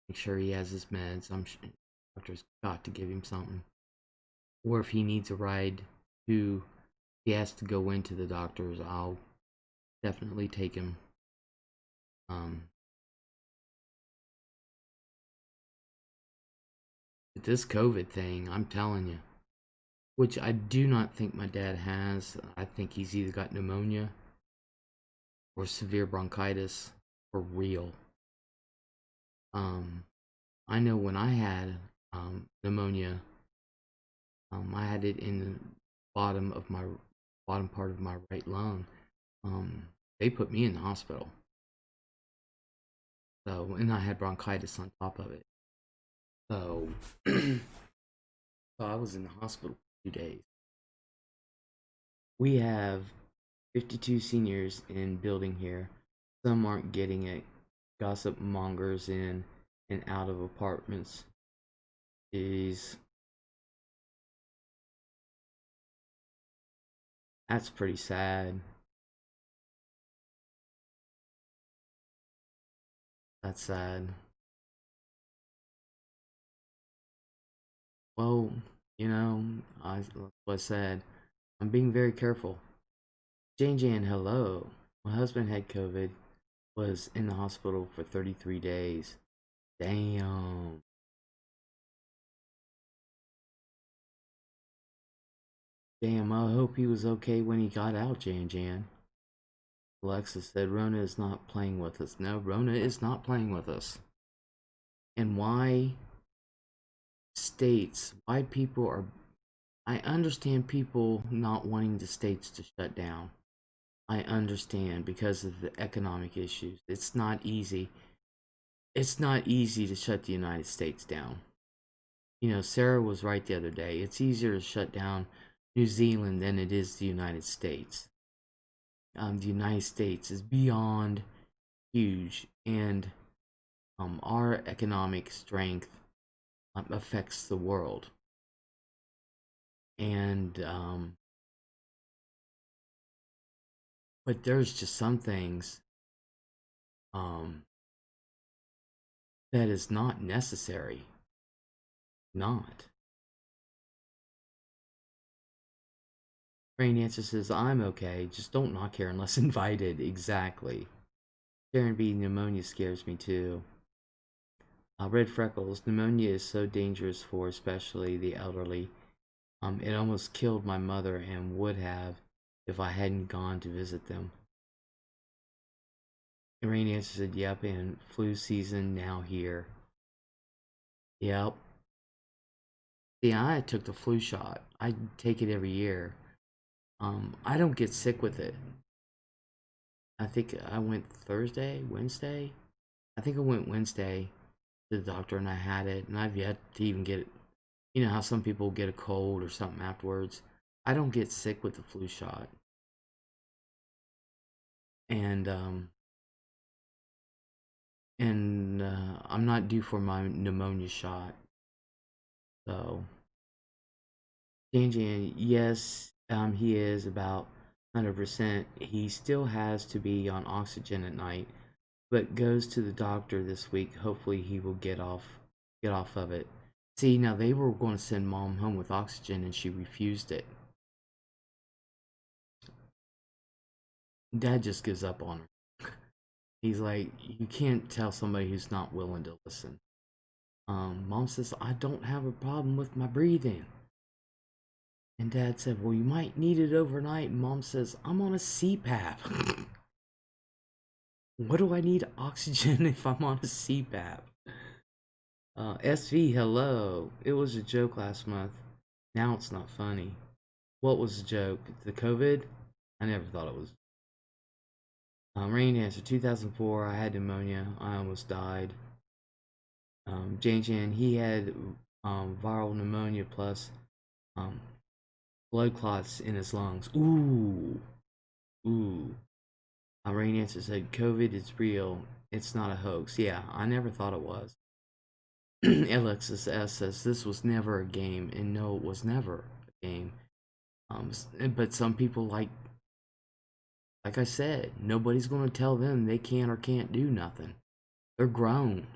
Speaker 1: Make sure he has his meds. I'm sure doctor's got to give him something. Or if he needs a ride to, he has to go into the doctor's, I'll definitely take him. Um, this COVID thing, I'm telling you, which I do not think my dad has. I think he's either got pneumonia or severe bronchitis for real. Um, I know when I had pneumonia, I had it in the bottom part of my right lung. Um, they put me in the hospital. So, and I had bronchitis on top of it. So, so I was in the hospital for 2 days. We have 52 seniors in building here. Some aren't getting it. Gossip mongers in and out of apartments. Is That's pretty sad. That's sad. Well, like I said, I'm being very careful. Jane Jan, hello. My husband had COVID, was in the hospital for 33 days. Damn. Damn, I hope he was okay when he got out, Jan Jan. Alexa said Rona is not playing with us. No, Rona is not playing with us. And why people are, I understand people not wanting the states to shut down. I understand because of the economic issues. It's not easy. It's not easy to shut the United States down. You know, Sarah was right the other day. It's easier to shut down New Zealand than it is the United States. The United States is beyond huge, and our economic strength affects the world. And but there's just some things um, that is not necessary. Not. Rain Answer says, I'm okay, just don't knock here unless invited. Exactly. Sharon B, pneumonia scares me too. Red freckles, pneumonia is so dangerous for especially the elderly. It almost killed my mother and would have if I hadn't gone to visit them. And Rain Answer said, yep, and flu season now here. Yep. Yeah, I took the flu shot. I take it every year. I don't get sick with it. I think I went Wednesday. I think I went Wednesday to the doctor and I had it, and I've yet to even get it. You know how some people get a cold or something afterwards. I don't get sick with the flu shot, and I'm not due for my pneumonia shot. So, Jan, yes, he is about 100%. He still has to be on oxygen at night, but goes to the doctor this week. Hopefully, he will get off of it. See, now they were going to send mom home with oxygen, and she refused it. Dad just gives up on her. He's like, you can't tell somebody who's not willing to listen. Mom says, I don't have a problem with my breathing. And Dad said, well, you might need it overnight. And Mom says, I'm on a CPAP. What do I need oxygen if I'm on a CPAP? SV, hello. It was a joke last month. Now it's not funny. What was the joke? The COVID? I never thought it was. Rain Answer, 2004, I had pneumonia. I almost died. Jan, he had viral pneumonia plus blood clots in his lungs. Ooh. Ooh. Rain Answer said, COVID is real. It's not a hoax. Yeah, I never thought it was. Alexis S says, this was never a game. And no, it was never a game. But some people, like I said, nobody's going to tell them they can or can't do nothing. They're grown.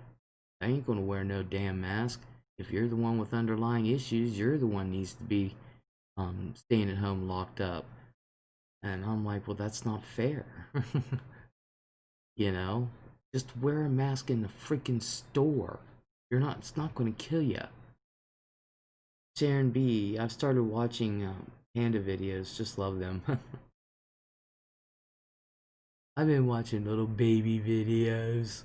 Speaker 1: They ain't going to wear no damn mask. If you're the one with underlying issues, you're the one needs to be staying at home locked up. And I'm like, well, that's not fair. You know? Just wear a mask in the freaking store. It's not going to kill you. Sharon B, I've started watching panda videos. Just love them. I've been watching little baby videos.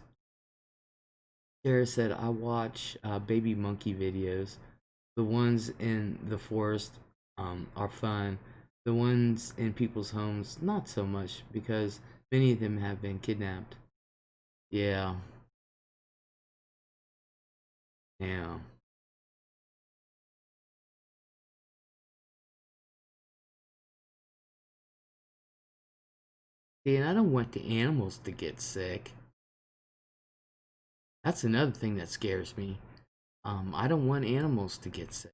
Speaker 1: Sarah said, I watch baby monkey videos. The ones in the forest are fun. The ones in people's homes, not so much, because many of them have been kidnapped. Yeah. Yeah. See, and I don't want the animals to get sick. That's another thing that scares me. I don't want animals to get sick.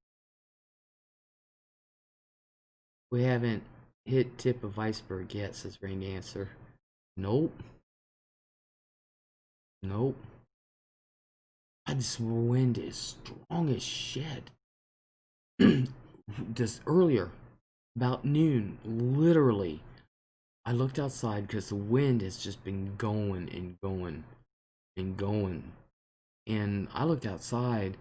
Speaker 1: We haven't hit tip of iceberg yet, says Rain Answer. Nope. Nope. This wind is strong as shit. Just earlier, about noon, literally, I looked outside because the wind has just been going and going and going. And I looked outside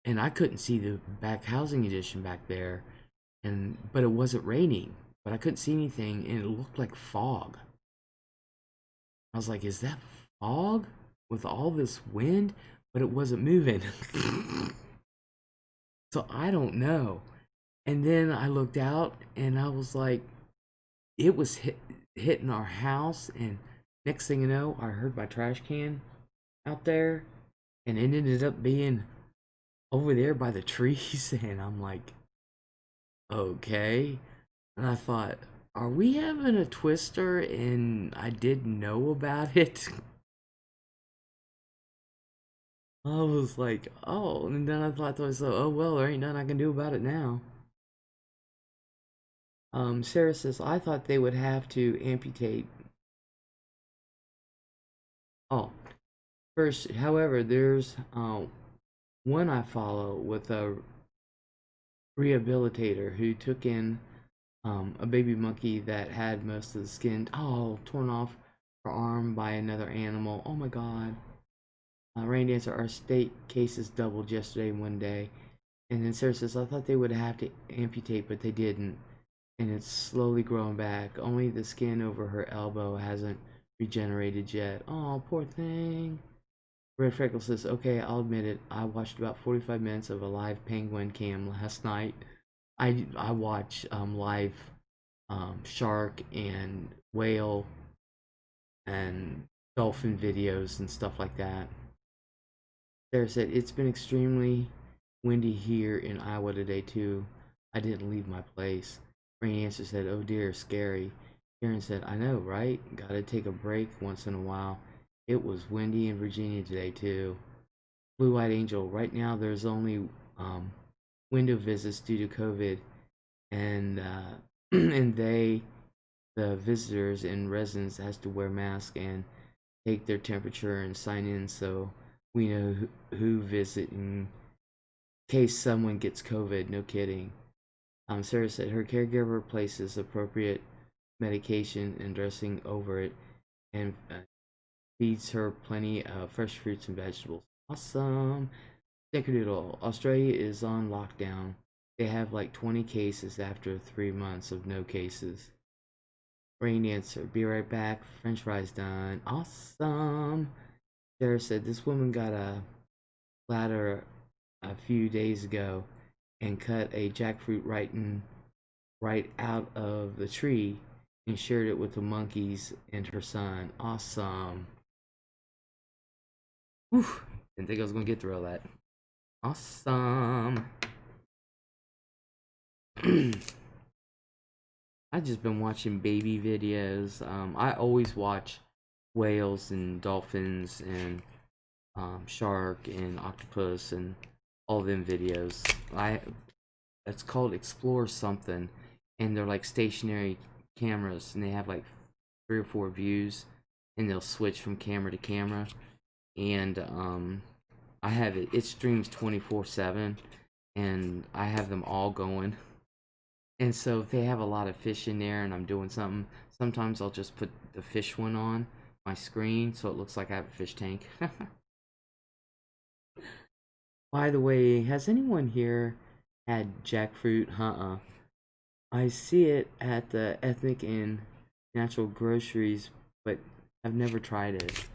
Speaker 1: and I couldn't see the back housing addition back there. but it wasn't raining, but I couldn't see anything, and it looked like fog. I was like, is that fog with all this wind? But it wasn't moving. So I don't know. And then I looked out and I was like, it was hitting our house. And next thing you know, I heard my trash can out there. And it ended up being over there by the trees. And I'm like, okay. And I thought, are we having a twister and I didn't know about it? I was like, oh, and then I thought to myself, oh well, there ain't nothing I can do about it now. Sarah says, I thought they would have to amputate. Oh, first, however, there's one I follow with a rehabilitator who took in a baby monkey that had most of the skin torn off her arm by another animal. Oh my god. Rain Dancer, our state cases doubled yesterday and one day. And then Sarah says, I thought they would have to amputate, but they didn't. And it's slowly growing back. Only the skin over her elbow hasn't regenerated yet. Oh, poor thing. Red Freckle says, okay, I'll admit it. I watched about 45 minutes of a live penguin cam last night. I watch live shark and whale and dolphin videos and stuff like that. Sarah said, it's been extremely windy here in Iowa today too. I didn't leave my place. Rainy Answer said, oh dear, scary. Karen said, I know, right? Gotta take a break once in a while. It was windy in Virginia today too. Blue Eyed Angel, right now there's only window visits due to COVID, and and the visitors and residents has to wear masks and take their temperature and sign in so we know who visit in case someone gets COVID. No kidding. Sarah said her caregiver places appropriate medication and dressing over it and feeds her plenty of fresh fruits and vegetables. Awesome. Snickerdoodle. Australia is on lockdown. They have like 20 cases after 3 months of no cases. Rain Dancer. Be right back. French fries done. Awesome. Sarah said this woman got a ladder a few days ago and cut a jackfruit right out of the tree and shared it with the monkeys and her son. Awesome. Whew. Didn't think I was gonna get through all that. Awesome. I've just been watching baby videos. I always watch whales and dolphins and shark and octopus and all them videos. It's called Explore something, and they're like stationary cameras, and they have like 3 or 4 views, and they'll switch from camera to camera. And I have it. It streams 24/7, and I have them all going. And so if they have a lot of fish in there, and I'm doing something, sometimes I'll just put the fish one on my screen so it looks like I have a fish tank. By the way, has anyone here had jackfruit? I see it at the ethnic and natural groceries, but I've never tried it.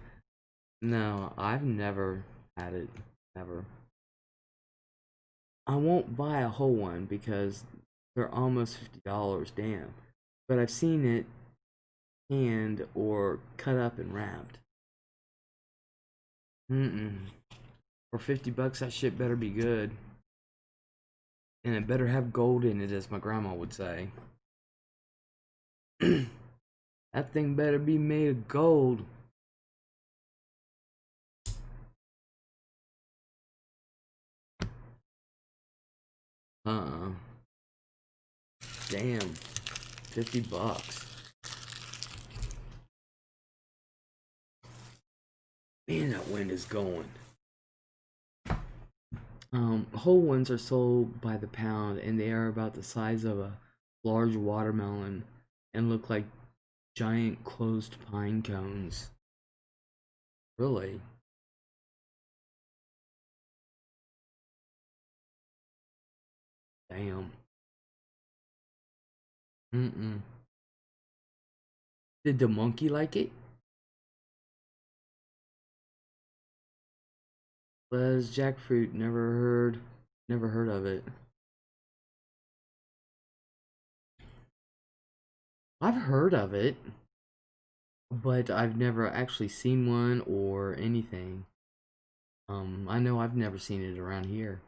Speaker 1: No, I've never had it. Never. I won't buy a whole one because they're almost $50. Damn. But I've seen it canned or cut up and wrapped. Mm-mm. For 50 bucks, that shit better be good. And it better have gold in it, as my grandma would say. That thing better be made of gold. Uh-uh. Damn. 50 bucks. Man, that wind is going. Whole ones are sold by the pound, and they are about the size of a large watermelon and look like giant closed pine cones. Really? Damn. Mm-mm. Did the monkey like it? Les jackfruit, never heard of it. I've heard of it, but I've never actually seen one or anything. I know I've never seen it around here.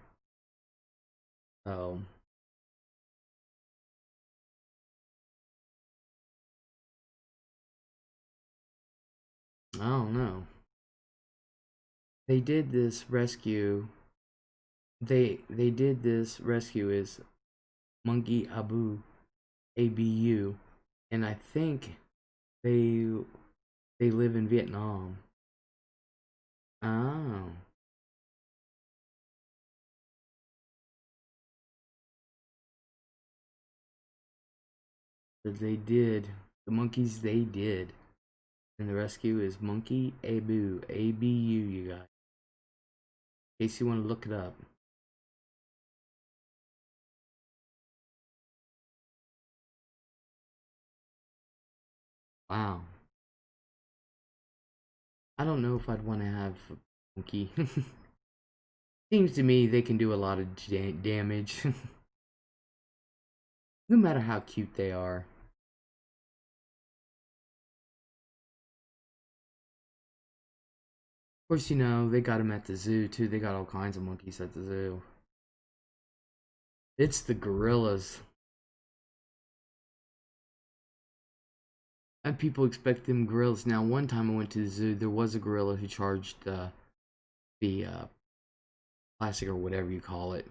Speaker 1: So, I don't know. They did this rescue. They did this rescue is Monkey Abu, and I think they they live in Vietnam. Oh, but they did. The monkeys they did. And the rescue is Monkey Abu, you guys. In case you want to look it up. Wow. I don't know if I'd want to have a monkey. Seems to me they can do a lot of damage. No matter how cute they are. Of course, you know, they got them at the zoo too. They got all kinds of monkeys at the zoo. It's the gorillas. And people expect them gorillas. Now, one time I went to the zoo, there was a gorilla who charged the plastic or whatever you call it.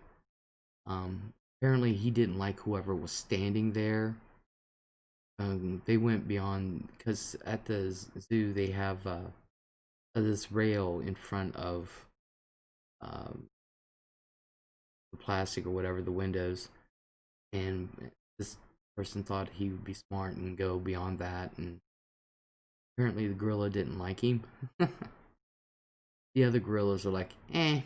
Speaker 1: Apparently, he didn't like whoever was standing there. They went beyond because at the zoo they have this rail in front of um, the plastic or whatever the windows, and this person thought he would be smart and go beyond that, and apparently the gorilla didn't like him. The other gorillas are like, eh.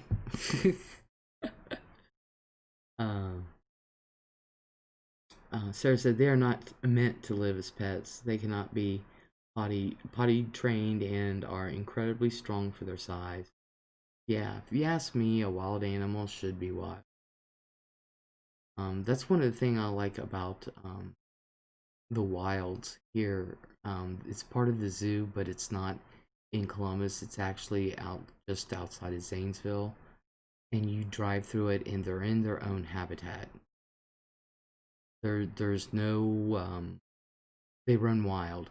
Speaker 1: uh, Sarah said they are not meant to live as pets. They cannot be potty trained and are incredibly strong for their size. Yeah, if you ask me, a wild animal should be wild. That's one of the things I like about the wilds here. It's part of the zoo, but it's not in Columbus. It's actually out just outside of Zanesville, and you drive through it, and they're in their own habitat. There's no they run wild.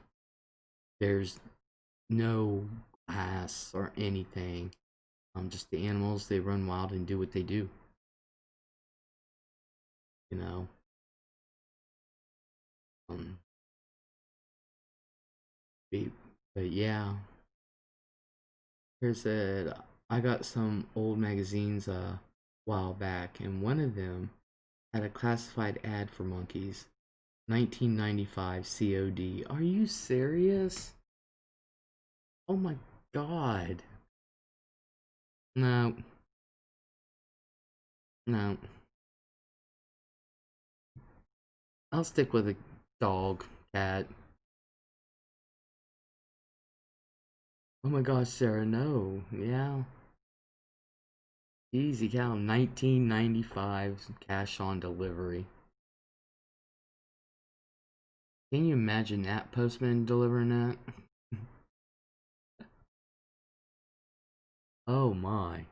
Speaker 1: There's no glass or anything. Just the animals. They run wild and do what they do. You know. Um, but yeah, here said I got some old magazines a while back, and one of them had a classified ad for monkeys. 1995 COD. Are you serious? Oh my god. No, no. I'll stick with a dog, cat. Oh my gosh, Sarah, no. Yeah. Easy cow. 1995 cash on delivery. Can you imagine that postman delivering that? Oh my.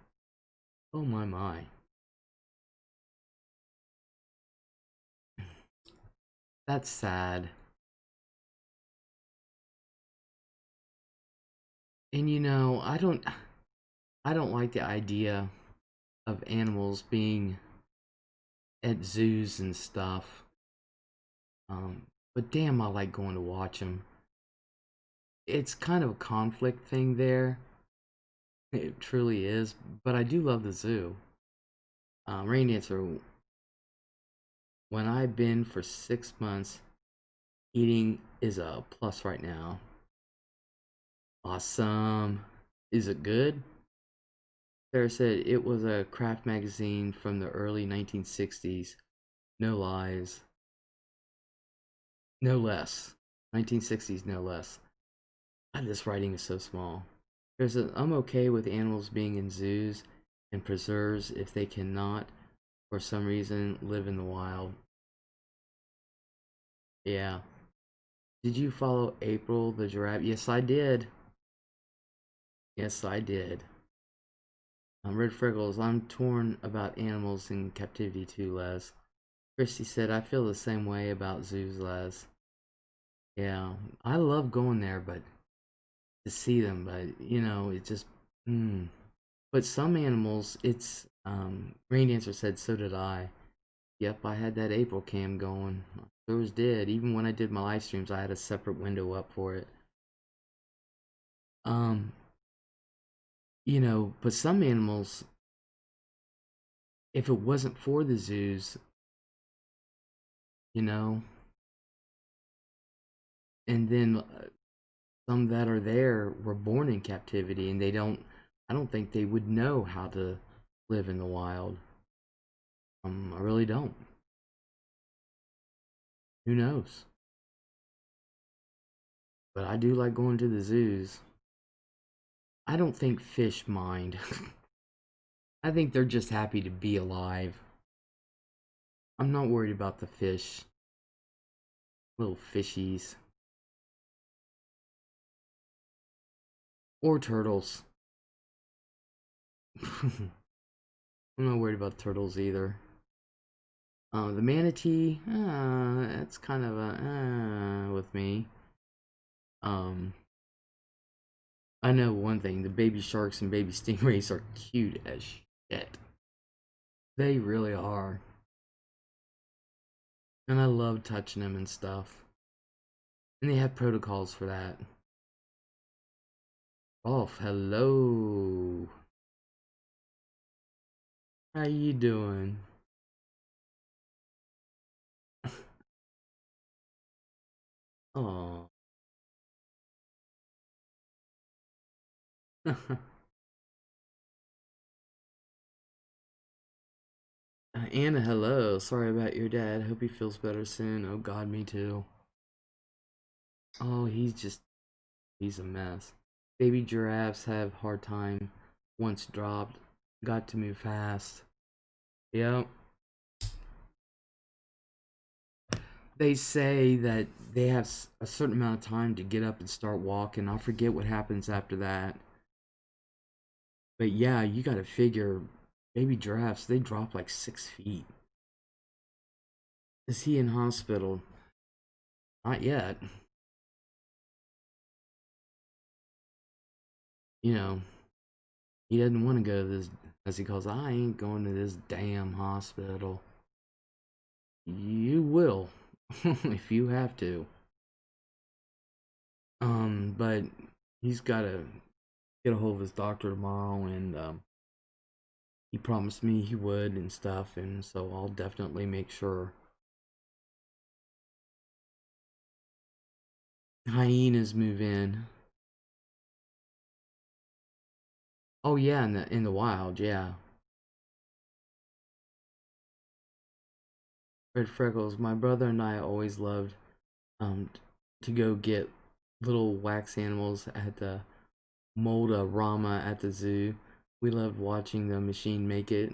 Speaker 1: Oh my. That's sad. And you know, I don't like the idea of animals being at zoos and stuff. But damn, I like going to watch them. It's kind of a conflict thing there. It truly is. But I do love the zoo. Rain answer. When I've been for 6 months, eating is a plus right now. Awesome. Is it good? Sarah said it was a craft magazine from the early 1960s. No lies. No less. 1960s, no less. God, this writing is so small. I'm okay with animals being in zoos and preserves if they cannot, for some reason, live in the wild. Yeah. Did you follow April the giraffe? Yes, I did. Yes, I did. Red Freckles, I'm torn about animals in captivity too, Les. Christy said, I feel the same way about zoos, Les. Yeah, I love going there, but to see them, but it just, mm. But some animals, it's, Rain Dancer said, so did I. Yep, I had that April cam going. I sure did. Even when I did my live streams, I had a separate window up for it. Um, but some animals, if it wasn't for the zoos, you know, and then some that are there were born in captivity and I don't think they would know how to live in the wild. I really don't. Who knows? But I do like going to the zoos. I don't think fish mind. I think they're just happy to be alive. I'm not worried about the fish. Little fishies. Or turtles. I'm not worried about turtles either. The manatee, that's kind of a with me. Um, I know one thing: the baby sharks and baby stingrays are cute as shit. They really are, and I love touching them and stuff. And they have protocols for that. Oh, hello. How you doing? Oh. Anna, hello. Sorry about your dad. Hope he feels better soon. Oh God, me too. Oh, he's a mess. Baby giraffes have hard time once dropped. Got to move fast. Yep. They say that they have a certain amount of time to get up and start walking. I forget what happens after that. But yeah, you gotta figure baby giraffes, they drop like 6 feet. Is he in hospital? Not yet. You know, he doesn't want to go to this, as he calls, I ain't going to this damn hospital. You will, if you have to. But he's got to get a hold of his doctor tomorrow, and he promised me he would and stuff, and so I'll definitely make sure. Hyenas move in. Oh yeah, in the wild, yeah. Red Freckles. My brother and I always loved um to go get little wax animals at the Mold-A-Rama at the zoo. We loved watching the machine make it.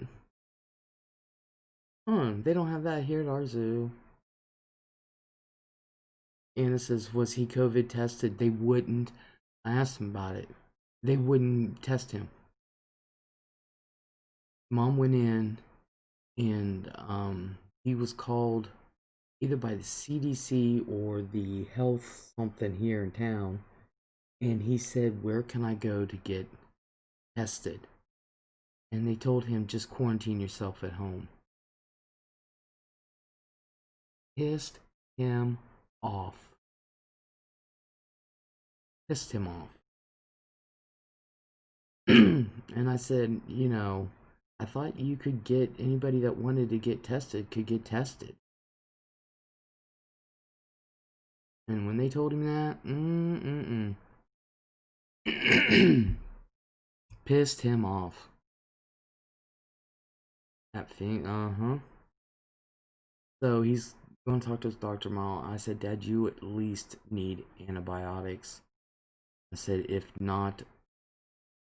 Speaker 1: They don't have that here at our zoo. Anna says, was he COVID tested? They wouldn't. I asked him about it. They wouldn't test him. Mom went in and he was called either by the CDC or the health something here in town. And he said, where can I go to get tested? And they told him, just quarantine yourself at home. Pissed him off. Pissed him off. And I said, I thought you could get anybody that wanted to get tested could get tested. And when they told him that, pissed him off. That thing, So he's Go and talk to his doctor tomorrow. I said, Dad, you at least need antibiotics. I said, if not,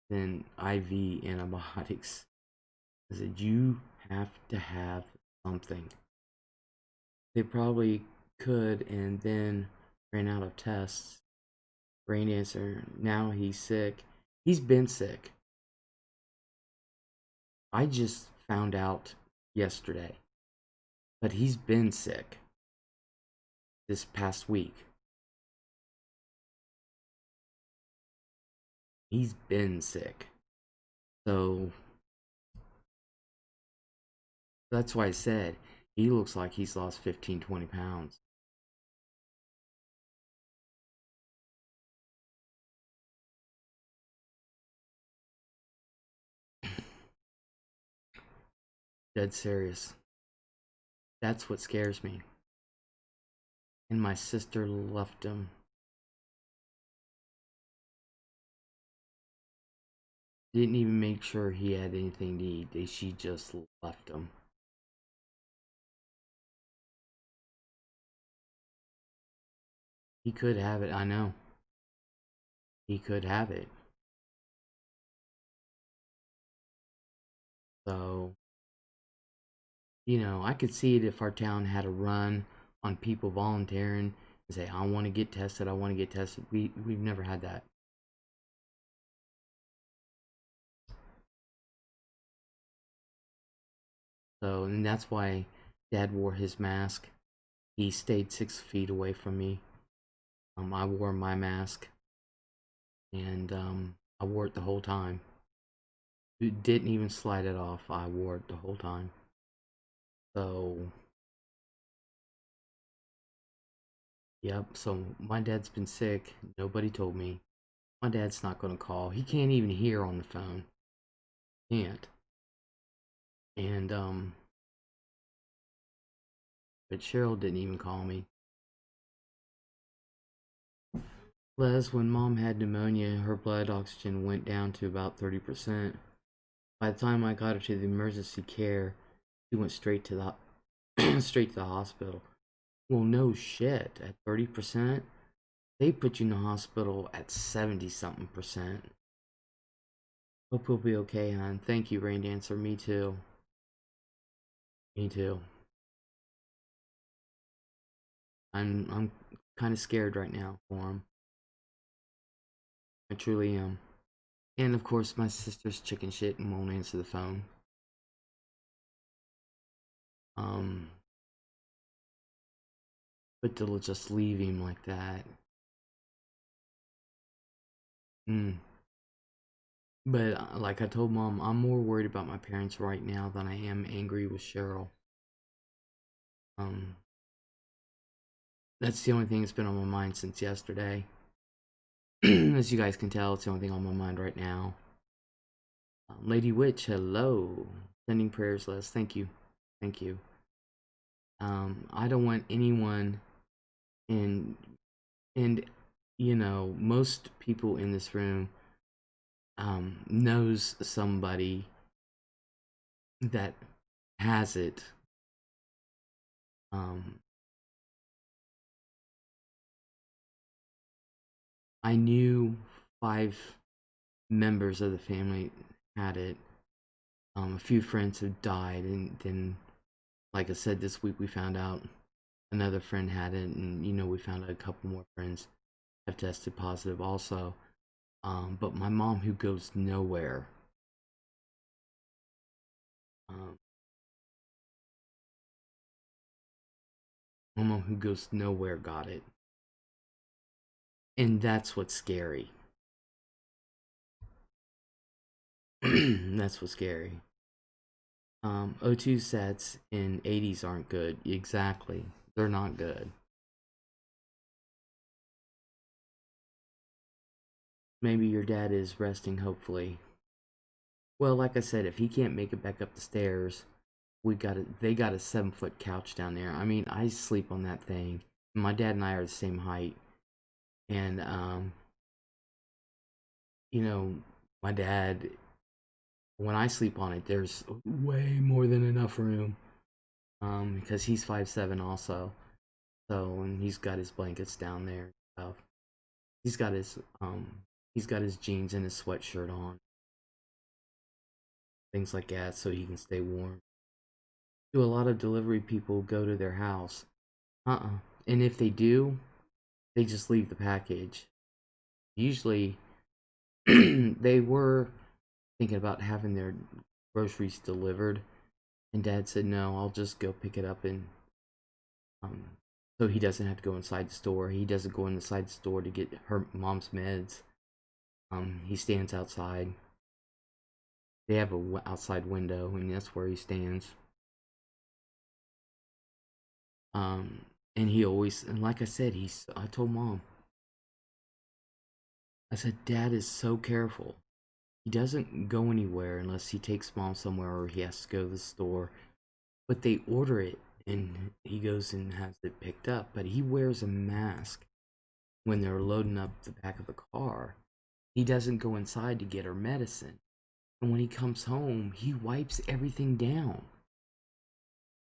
Speaker 1: then IV antibiotics. I said, you have to have something. They probably could, and then ran out of tests. Brain cancer. Now he's sick. He's been sick. I just found out yesterday. But he's been sick this past week. He's been sick. So that's why I said he looks like he's lost 15, 20 pounds. Dead serious. That's what scares me. And my sister left him. Didn't even make sure he had anything to eat. She just left him. He could have it, I know. He could have it. So, you know, I could see it if our town had a run on people volunteering and say, I want to get tested, I want to get tested. We've never had that. So, and that's why Dad wore his mask. He stayed 6 feet away from me. I wore my mask, and I wore it the whole time. It didn't even slide it off. I wore it the whole time. So, yep. So my dad's been sick. Nobody told me. My dad's not gonna call. He can't even hear on the phone. Can't. And but Cheryl didn't even call me. Les, when Mom had pneumonia, her blood oxygen went down to about 30%. By the time I got her to the emergency care, she went straight to the straight to the hospital. Well, no shit. At 30%, they put you in the hospital at 70 something percent. Hope you'll be okay, hon. Thank you, Rain Dancer. Me too. Me too. I'm kind of scared right now for him. I truly am. And of course, my sister's chicken shit and won't answer the phone. Um, but they'll just leave him like that. But like I told Mom, I'm more worried about my parents right now than I am angry with Cheryl. Um, that's the only thing that's been on my mind since yesterday. As you guys can tell, it's the only thing on my mind right now. Lady Witch, hello. Sending prayers, Les. Thank you. Thank you. I don't want anyone and you know, most people in this room knows somebody that has it. I knew 5 members of the family had it. A few friends have died, and then, like I said, this week we found out another friend had it, and you know, we found out a couple more friends have tested positive also. But my mom, who goes nowhere, my mom, who goes nowhere, got it, and that's what's scary. That's what's scary. O2 sets in 80s aren't good. Exactly. They're not good. Maybe your dad is resting, hopefully. Well, like I said, if he can't make it back up the stairs, they got a 7-foot couch down there. I mean, I sleep on that thing. My dad and I are the same height. And you know, my dad, when I sleep on it, there's way more than enough room. because he's 5'7" also. So, and he's got his blankets down there and stuff. He's got his jeans and his sweatshirt on, things like that, so he can stay warm. Do a lot of delivery people go to their house? And if they do, they just leave the package. Usually, they were thinking about having their groceries delivered, and Dad said, "No, I'll just go pick it up." And um, so he doesn't have to go inside the store. He doesn't go inside the store to get her mom's meds. He stands outside. They have a outside window, and that's where he stands. Um, and he always, and like I said, I told Mom, I said, Dad is so careful. He doesn't go anywhere unless he takes Mom somewhere or he has to go to the store. But they order it, and he goes and has it picked up. But he wears a mask when they're loading up the back of the car. He doesn't go inside to get her medicine. And when he comes home, he wipes everything down.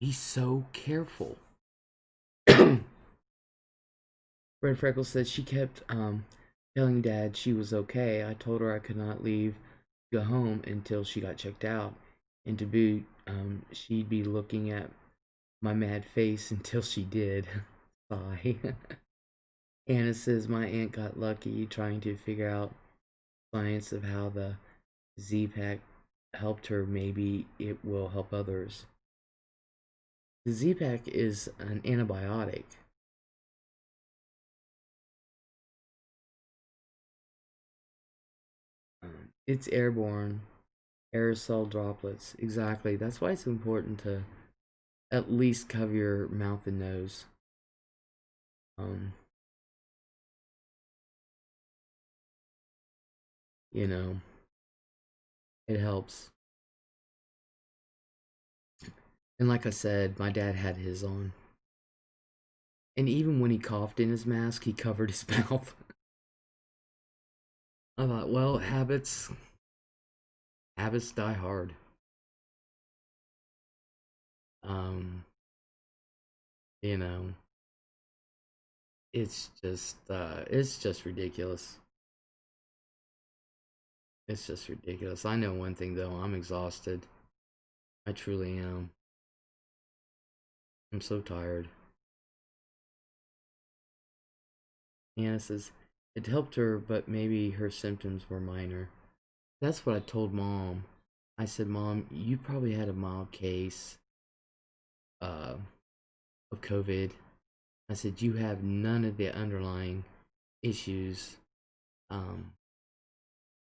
Speaker 1: He's so careful. Red Freckles said she kept telling Dad she was okay. I told her I could not leave, go home until she got checked out. And to boot, she'd be looking at my mad face until she did. Sigh. Anna says my aunt got lucky trying to figure out science of how the Z-Pack helped her. Maybe it will help others. The Z-Pack is an antibiotic. It's airborne, aerosol droplets. Exactly. That's why it's important to at least cover your mouth and nose. Um, you know, it helps. And like I said, my dad had his on. And even when he coughed in his mask, he covered his mouth. I thought, well, habits die hard. Um, you know, it's just ridiculous. It's just ridiculous. I know one thing though, I'm exhausted. I truly am. I'm so tired. Anna says it helped her, but maybe her symptoms were minor. That's what I told Mom. I said, Mom, you probably had a mild case uh, of COVID. I said, you have none of the underlying issues. Um,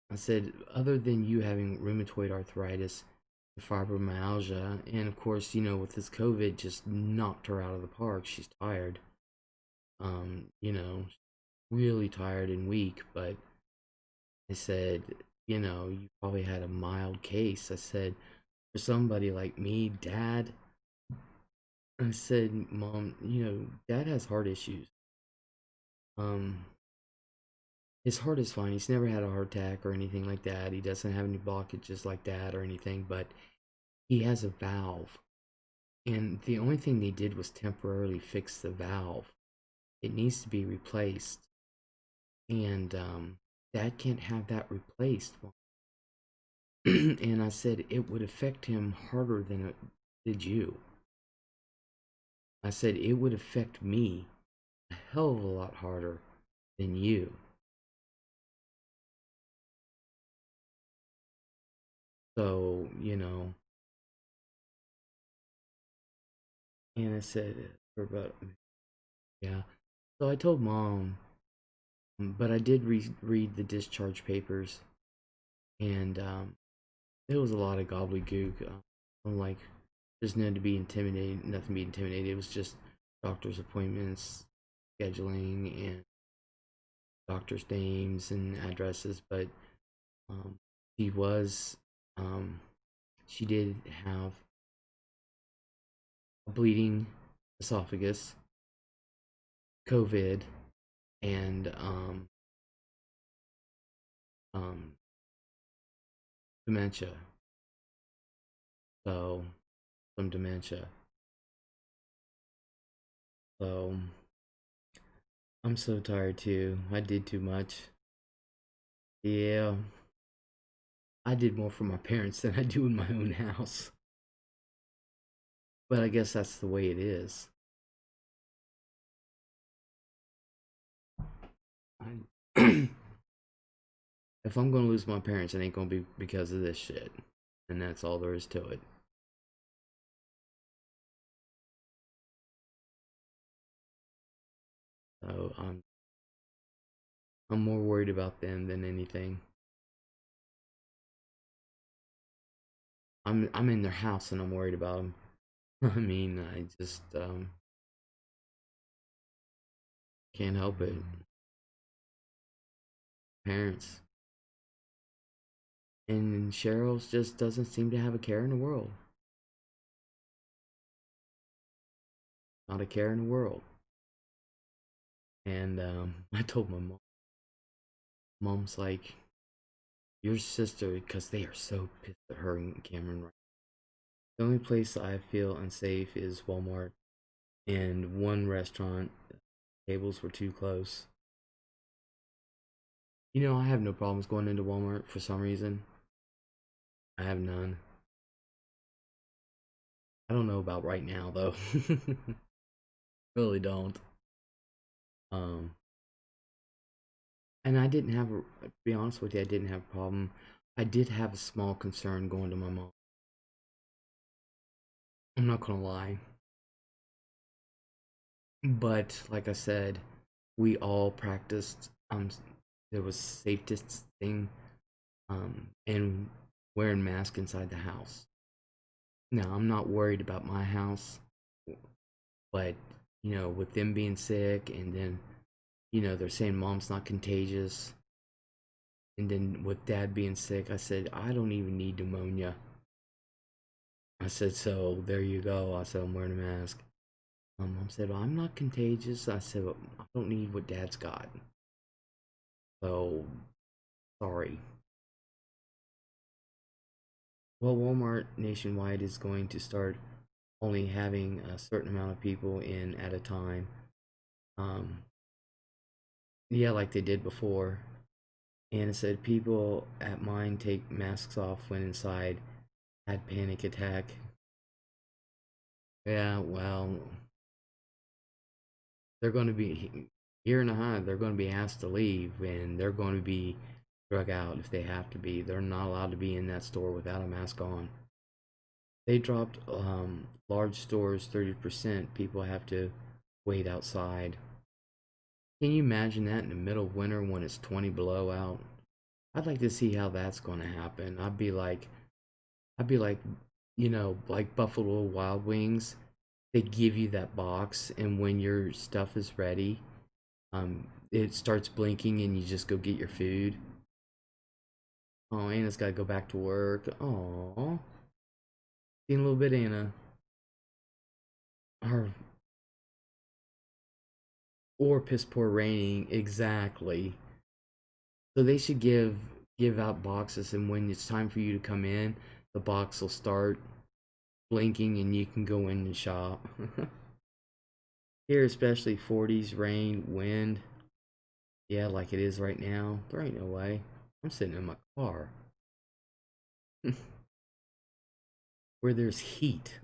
Speaker 1: I said, other than you having rheumatoid arthritis, fibromyalgia, and of course, with this COVID just knocked her out of the park. She's tired. Really tired and weak, but I said, you probably had a mild case. I said, for somebody like me, Dad, I said, Mom, Dad has heart issues. Um, his heart is fine. He's never had a heart attack or anything like that. He doesn't have any blockages like that or anything, but he has a valve. And the only thing they did was temporarily fix the valve. It needs to be replaced. And Dad can't have that replaced. And I said it would affect him harder than it did you. I said it would affect me a hell of a lot harder than you. So, and I said for about, yeah. So I told Mom, but I did read the discharge papers, and it was a lot of gobbledygook. I'm like, there's nothing to be intimidated, nothing to be intimidated. It was just doctor's appointments, scheduling, and doctor's names and addresses. But um, she was, um, she did have a bleeding esophagus, COVID, and um, dementia. So, some dementia. So I'm so tired too. I did too much. Yeah, I did more for my parents than I do in my own house. But I guess that's the way it is. I, if I'm gonna lose my parents, it ain't gonna be because of this shit. And that's all there is to it. So I'm more worried about them than anything. I'm in their house and I'm worried about them. I mean, I just can't help it. Parents. And Cheryl's just doesn't seem to have a care in the world. Not a care in the world. And I told my mom's like, your sister, because they are so pissed at her and Cameron right. The only place I feel unsafe is Walmart and one restaurant. Tables were too close. You know, I have no problems going into Walmart for some reason. I have none. I don't know about right now though. Really don't. Um, and I didn't have, to be honest with you, I didn't have a problem. I did have a small concern going to my mom. I'm not gonna lie. But like I said, we all practiced. There was safe distancing, and wearing masks inside the house. Now I'm not worried about my house, but you know, with them being sick, and then you know they're saying mom's not contagious, and then with dad being sick, I said I don't even need pneumonia. I said so. There you go. I said I'm wearing a mask. Mom said, well, I'm not contagious. I said, well, I don't need what dad's got. So, sorry. Well, Walmart nationwide is going to start only having a certain amount of people in at a time. Um, yeah, like they did before. And it said people at mine take masks off when inside, had panic attack. Yeah, well, they're going to be here in the hive. They're going to be asked to leave, and they're going to be drug out if they have to be. They're not allowed to be in that store without a mask on. They dropped large stores 30%. People have to wait outside. Can you imagine that in the middle of winter when it's 20 below out? I'd like to see how that's going to happen. I'd be like, you know, like Buffalo Wild Wings. They give you that box, and when your stuff is ready, it starts blinking, and you just go get your food. Oh, Anna's got to go back to work. Oh, seen a little bit, Anna. Or piss poor raining, exactly. So they should give out boxes, and when it's time for you to come in, the box will start blinking, and you can go in and shop. Here, especially 40s, rain, wind. Yeah, like it is right now. There ain't no way. I'm sitting in my car where there's heat.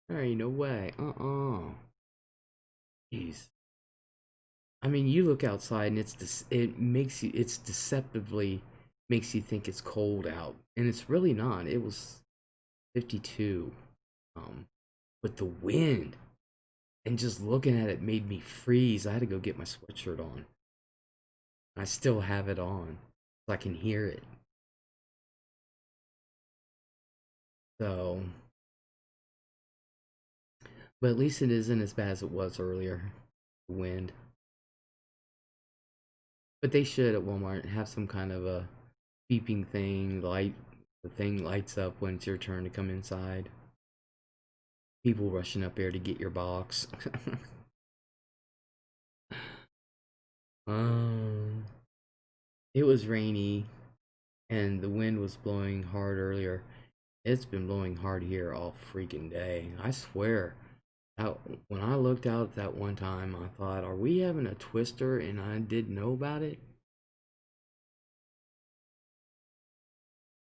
Speaker 1: There ain't no way. Jeez. I mean, you look outside and it makes you it's deceptively makes you think it's cold out, and it's really not. It was 52. Um, but the wind and just looking at it made me freeze. I had to go get my sweatshirt on. I still have it on, so I can hear it. So, but at least it isn't as bad as it was earlier. The wind. But they should at Walmart have some kind of a beeping thing, light. The thing lights up when it's your turn to come inside. People rushing up there to get your box. um, it was rainy and the wind was blowing hard earlier. It's been blowing hard here all freaking day. I swear. Out, when I looked out that one time, I thought, are we having a twister and I didn't know about it?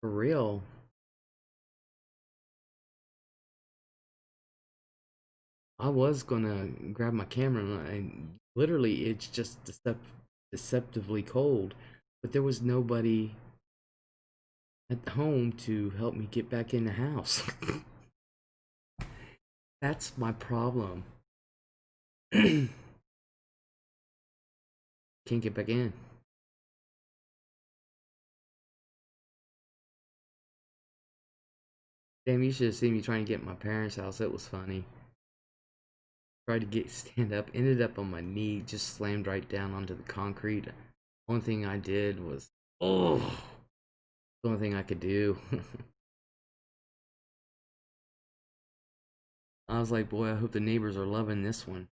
Speaker 1: For real. I was gonna grab my camera and literally it's just deceptively cold. But there was nobody at home to help me get back in the house. That's my problem. Can't get back in. Damn, you should have seen me trying to get in my parents' house. It was funny. Tried to stand up, ended up on my knee, just slammed right down onto the concrete. Only thing I did was, oh, the only thing I could do. I was like, boy, I hope the neighbors are loving this one.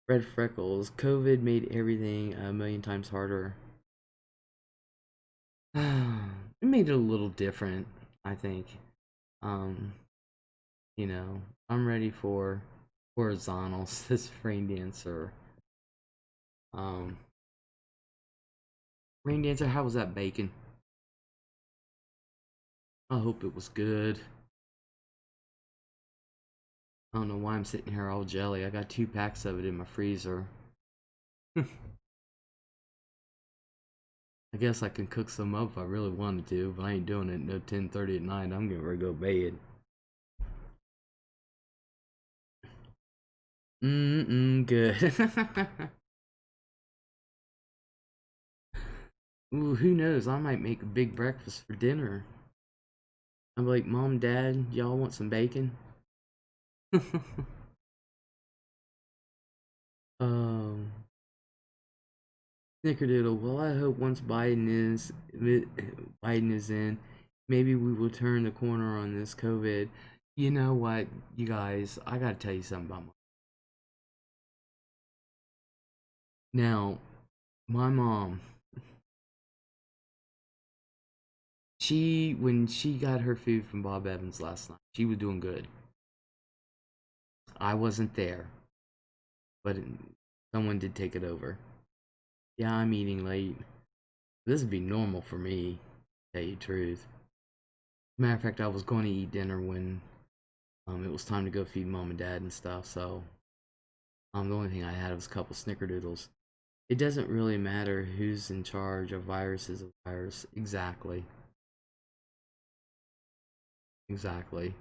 Speaker 1: Red freckles. COVID made everything a million times harder. It made it a little different, I think. Um, you know, I'm ready for horizontals, this rain dancer. Um, Rain dancer, how was that bacon? I hope it was good. I don't know why I'm sitting here all jelly. I got 2 packs of it in my freezer. I guess I can cook some up if I really wanted to, but I ain't doing it. No 10:30 at night. I'm getting ready to go bed. Good. Ooh, who knows? I might make a big breakfast for dinner. I'm like, Mom, Dad, y'all want some bacon? um, Snickerdoodle. Well, I hope once Biden is in, maybe we will turn the corner on this COVID. You know what, you guys? I gotta tell you something about now. My mom, when she got her food from Bob Evans last night, she was doing good. I wasn't there, but someone did take it over. Yeah, I'm eating late. This would be normal for me, to tell you the truth. Matter of fact, I was going to eat dinner when it was time to go feed mom and dad and stuff. So the only thing I had was a couple snickerdoodles. It doesn't really matter who's in charge. A virus is a virus. Exactly. Exactly.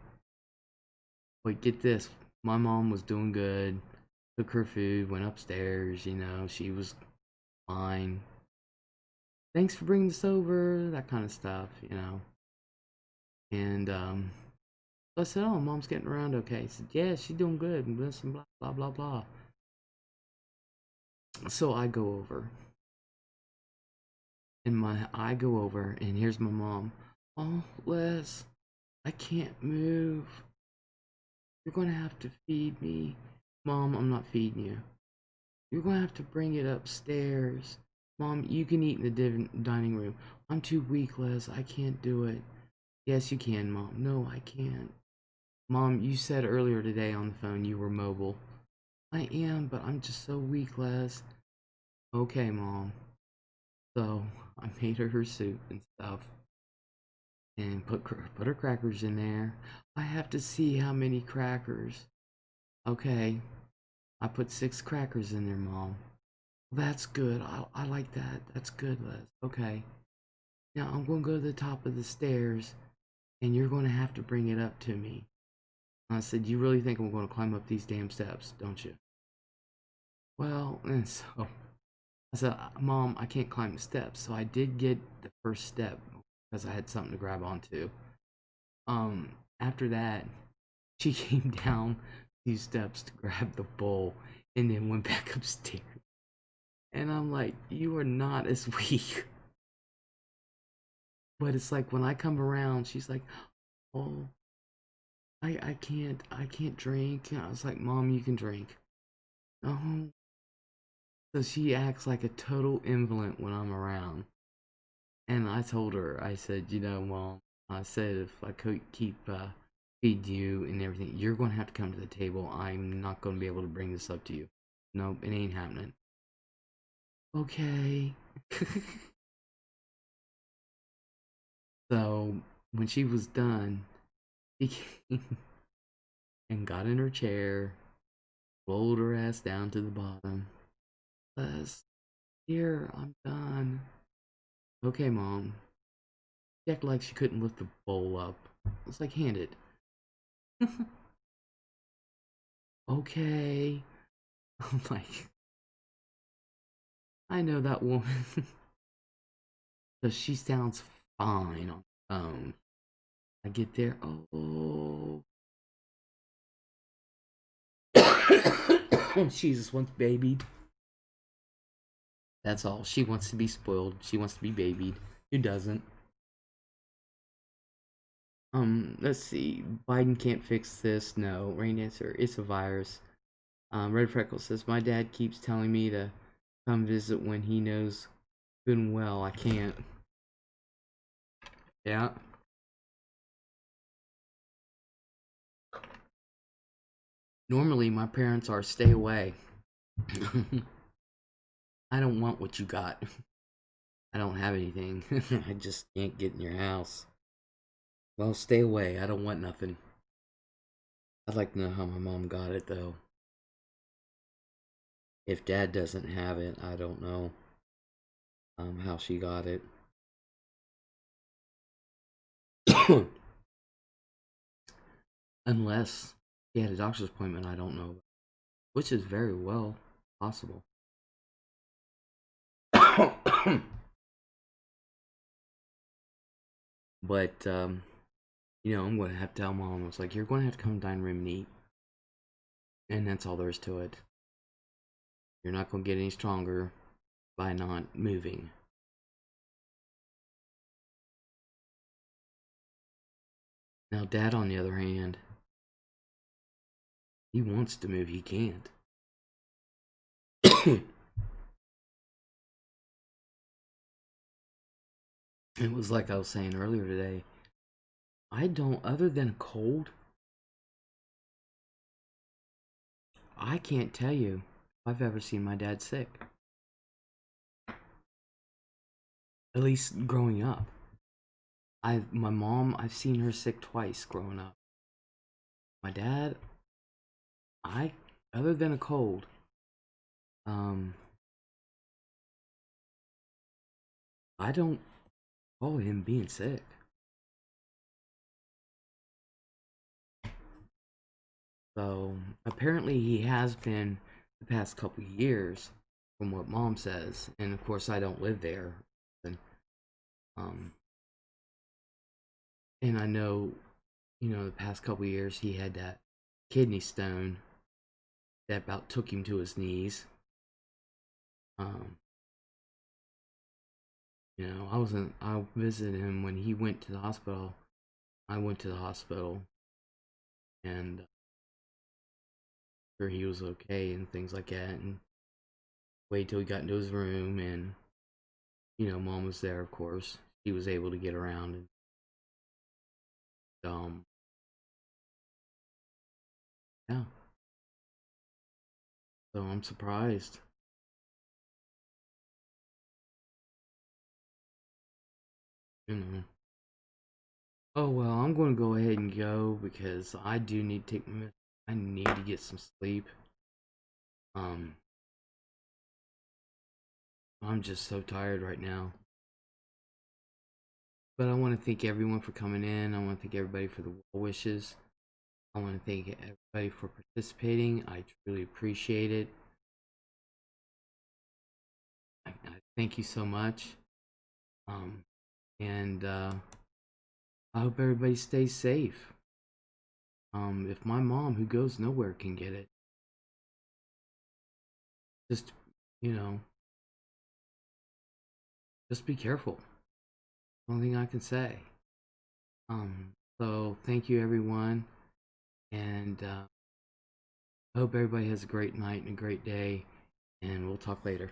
Speaker 1: But get this, my mom was doing good. Took her food, went upstairs. She was fine. Thanks for bringing this over. That kind of stuff. And so I said, "Oh, mom's getting around okay." He said, "Yeah, she's doing good." And this and blah blah blah blah. So I go over, and here's my mom. "Oh, Les, I can't move. You're gonna have to feed me." "Mom, I'm not feeding you. You're gonna have to bring it upstairs." "Mom, you can eat in the dining room." "I'm too weak, Les. I can't do it." "Yes, you can, Mom." "No, I can't." "Mom, you said earlier today on the phone you were mobile." "I am, but I'm just so weak, Les." "Okay, Mom." So I made her soup and stuff, and put her crackers in there. "I have to see how many crackers." "Okay." "I put 6 crackers in there, Mom." "That's good. I like that. That's good, Les." "Okay. Now I'm going to go to the top of the stairs, and you're going to have to bring it up to me." I said, "You really think I'm going to climb up these damn steps, don't you?" "Well," and so I said, "Mom, I can't climb the steps." So I did get the first step because I had something to grab onto. After that, she came down these steps to grab the bowl and then went back upstairs. And I'm like, "You are not as weak." But it's like when I come around, she's like, "Oh, I can't drink." And I was like, "Mom, you can drink." "Oh." So she acts like a total invalid when I'm around. And I told her, I said, "Mom, I said if I could keep feed you and everything, you're going to have to come to the table. I'm not going to be able to bring this up to you. Nope, it ain't happening. Okay. So when she was done, she came and got in her chair, rolled her ass down to the bottom. Les, here, I'm done. Okay, Mom. She acted like she couldn't lift the bowl up. It's like, hand it. Okay. I'm like, I know that woman. So she sounds fine on the phone. I get there, oh. She just wants babied. That's all. She wants to be spoiled. She wants to be babied. Who doesn't? Let's see. Biden can't fix this. No. Rain answer. It's a virus. Red Freckle says, my dad keeps telling me to come visit when he knows good and well I can't. Yeah. Normally, my parents are stay away. I don't want what you got. I don't have anything. I just can't get in your house. Well, stay away. I don't want nothing. I'd like to know how my mom got it, though. If dad doesn't have it, I don't know how she got it. Unless he had a doctor's appointment, I don't know. Which is very well possible. But, you know, I'm going to have to tell Mom, I was like, you're going to have to come to the dining room and eat. And that's all there is to it. You're not going to get any stronger by not moving. Now, Dad, on the other hand, he wants to move, he can't. It was like I was saying earlier today. I don't, other than a cold, I can't tell you if I've ever seen my dad sick. At least growing up. My mom, I've seen her sick twice growing up. My dad, other than a cold, I don't recall him being sick. So apparently he has been the past couple years, from what Mom says, and of course I don't live there. And, and I know, you know, the past couple years he had that kidney stone that about took him to his knees. You know, I visited him when he went to the hospital. I went to the hospital, and sure he was okay and things like that, and wait till he got into his room, and you know, Mom was there, of course. He was able to get around, and yeah. So I'm surprised. You know. Oh well, I'm going to go ahead and go because I do need to take I need to get some sleep. Um, I'm just so tired right now. But I want to thank everyone for coming in. I want to thank everybody for the well wishes. I want to thank everybody for participating. I truly appreciate it. I thank you so much. And I hope everybody stays safe. If my mom, who goes nowhere, can get it, just, you know, just be careful. Only thing I can say. So thank you, everyone, and I hope everybody has a great night and a great day, and we'll talk later.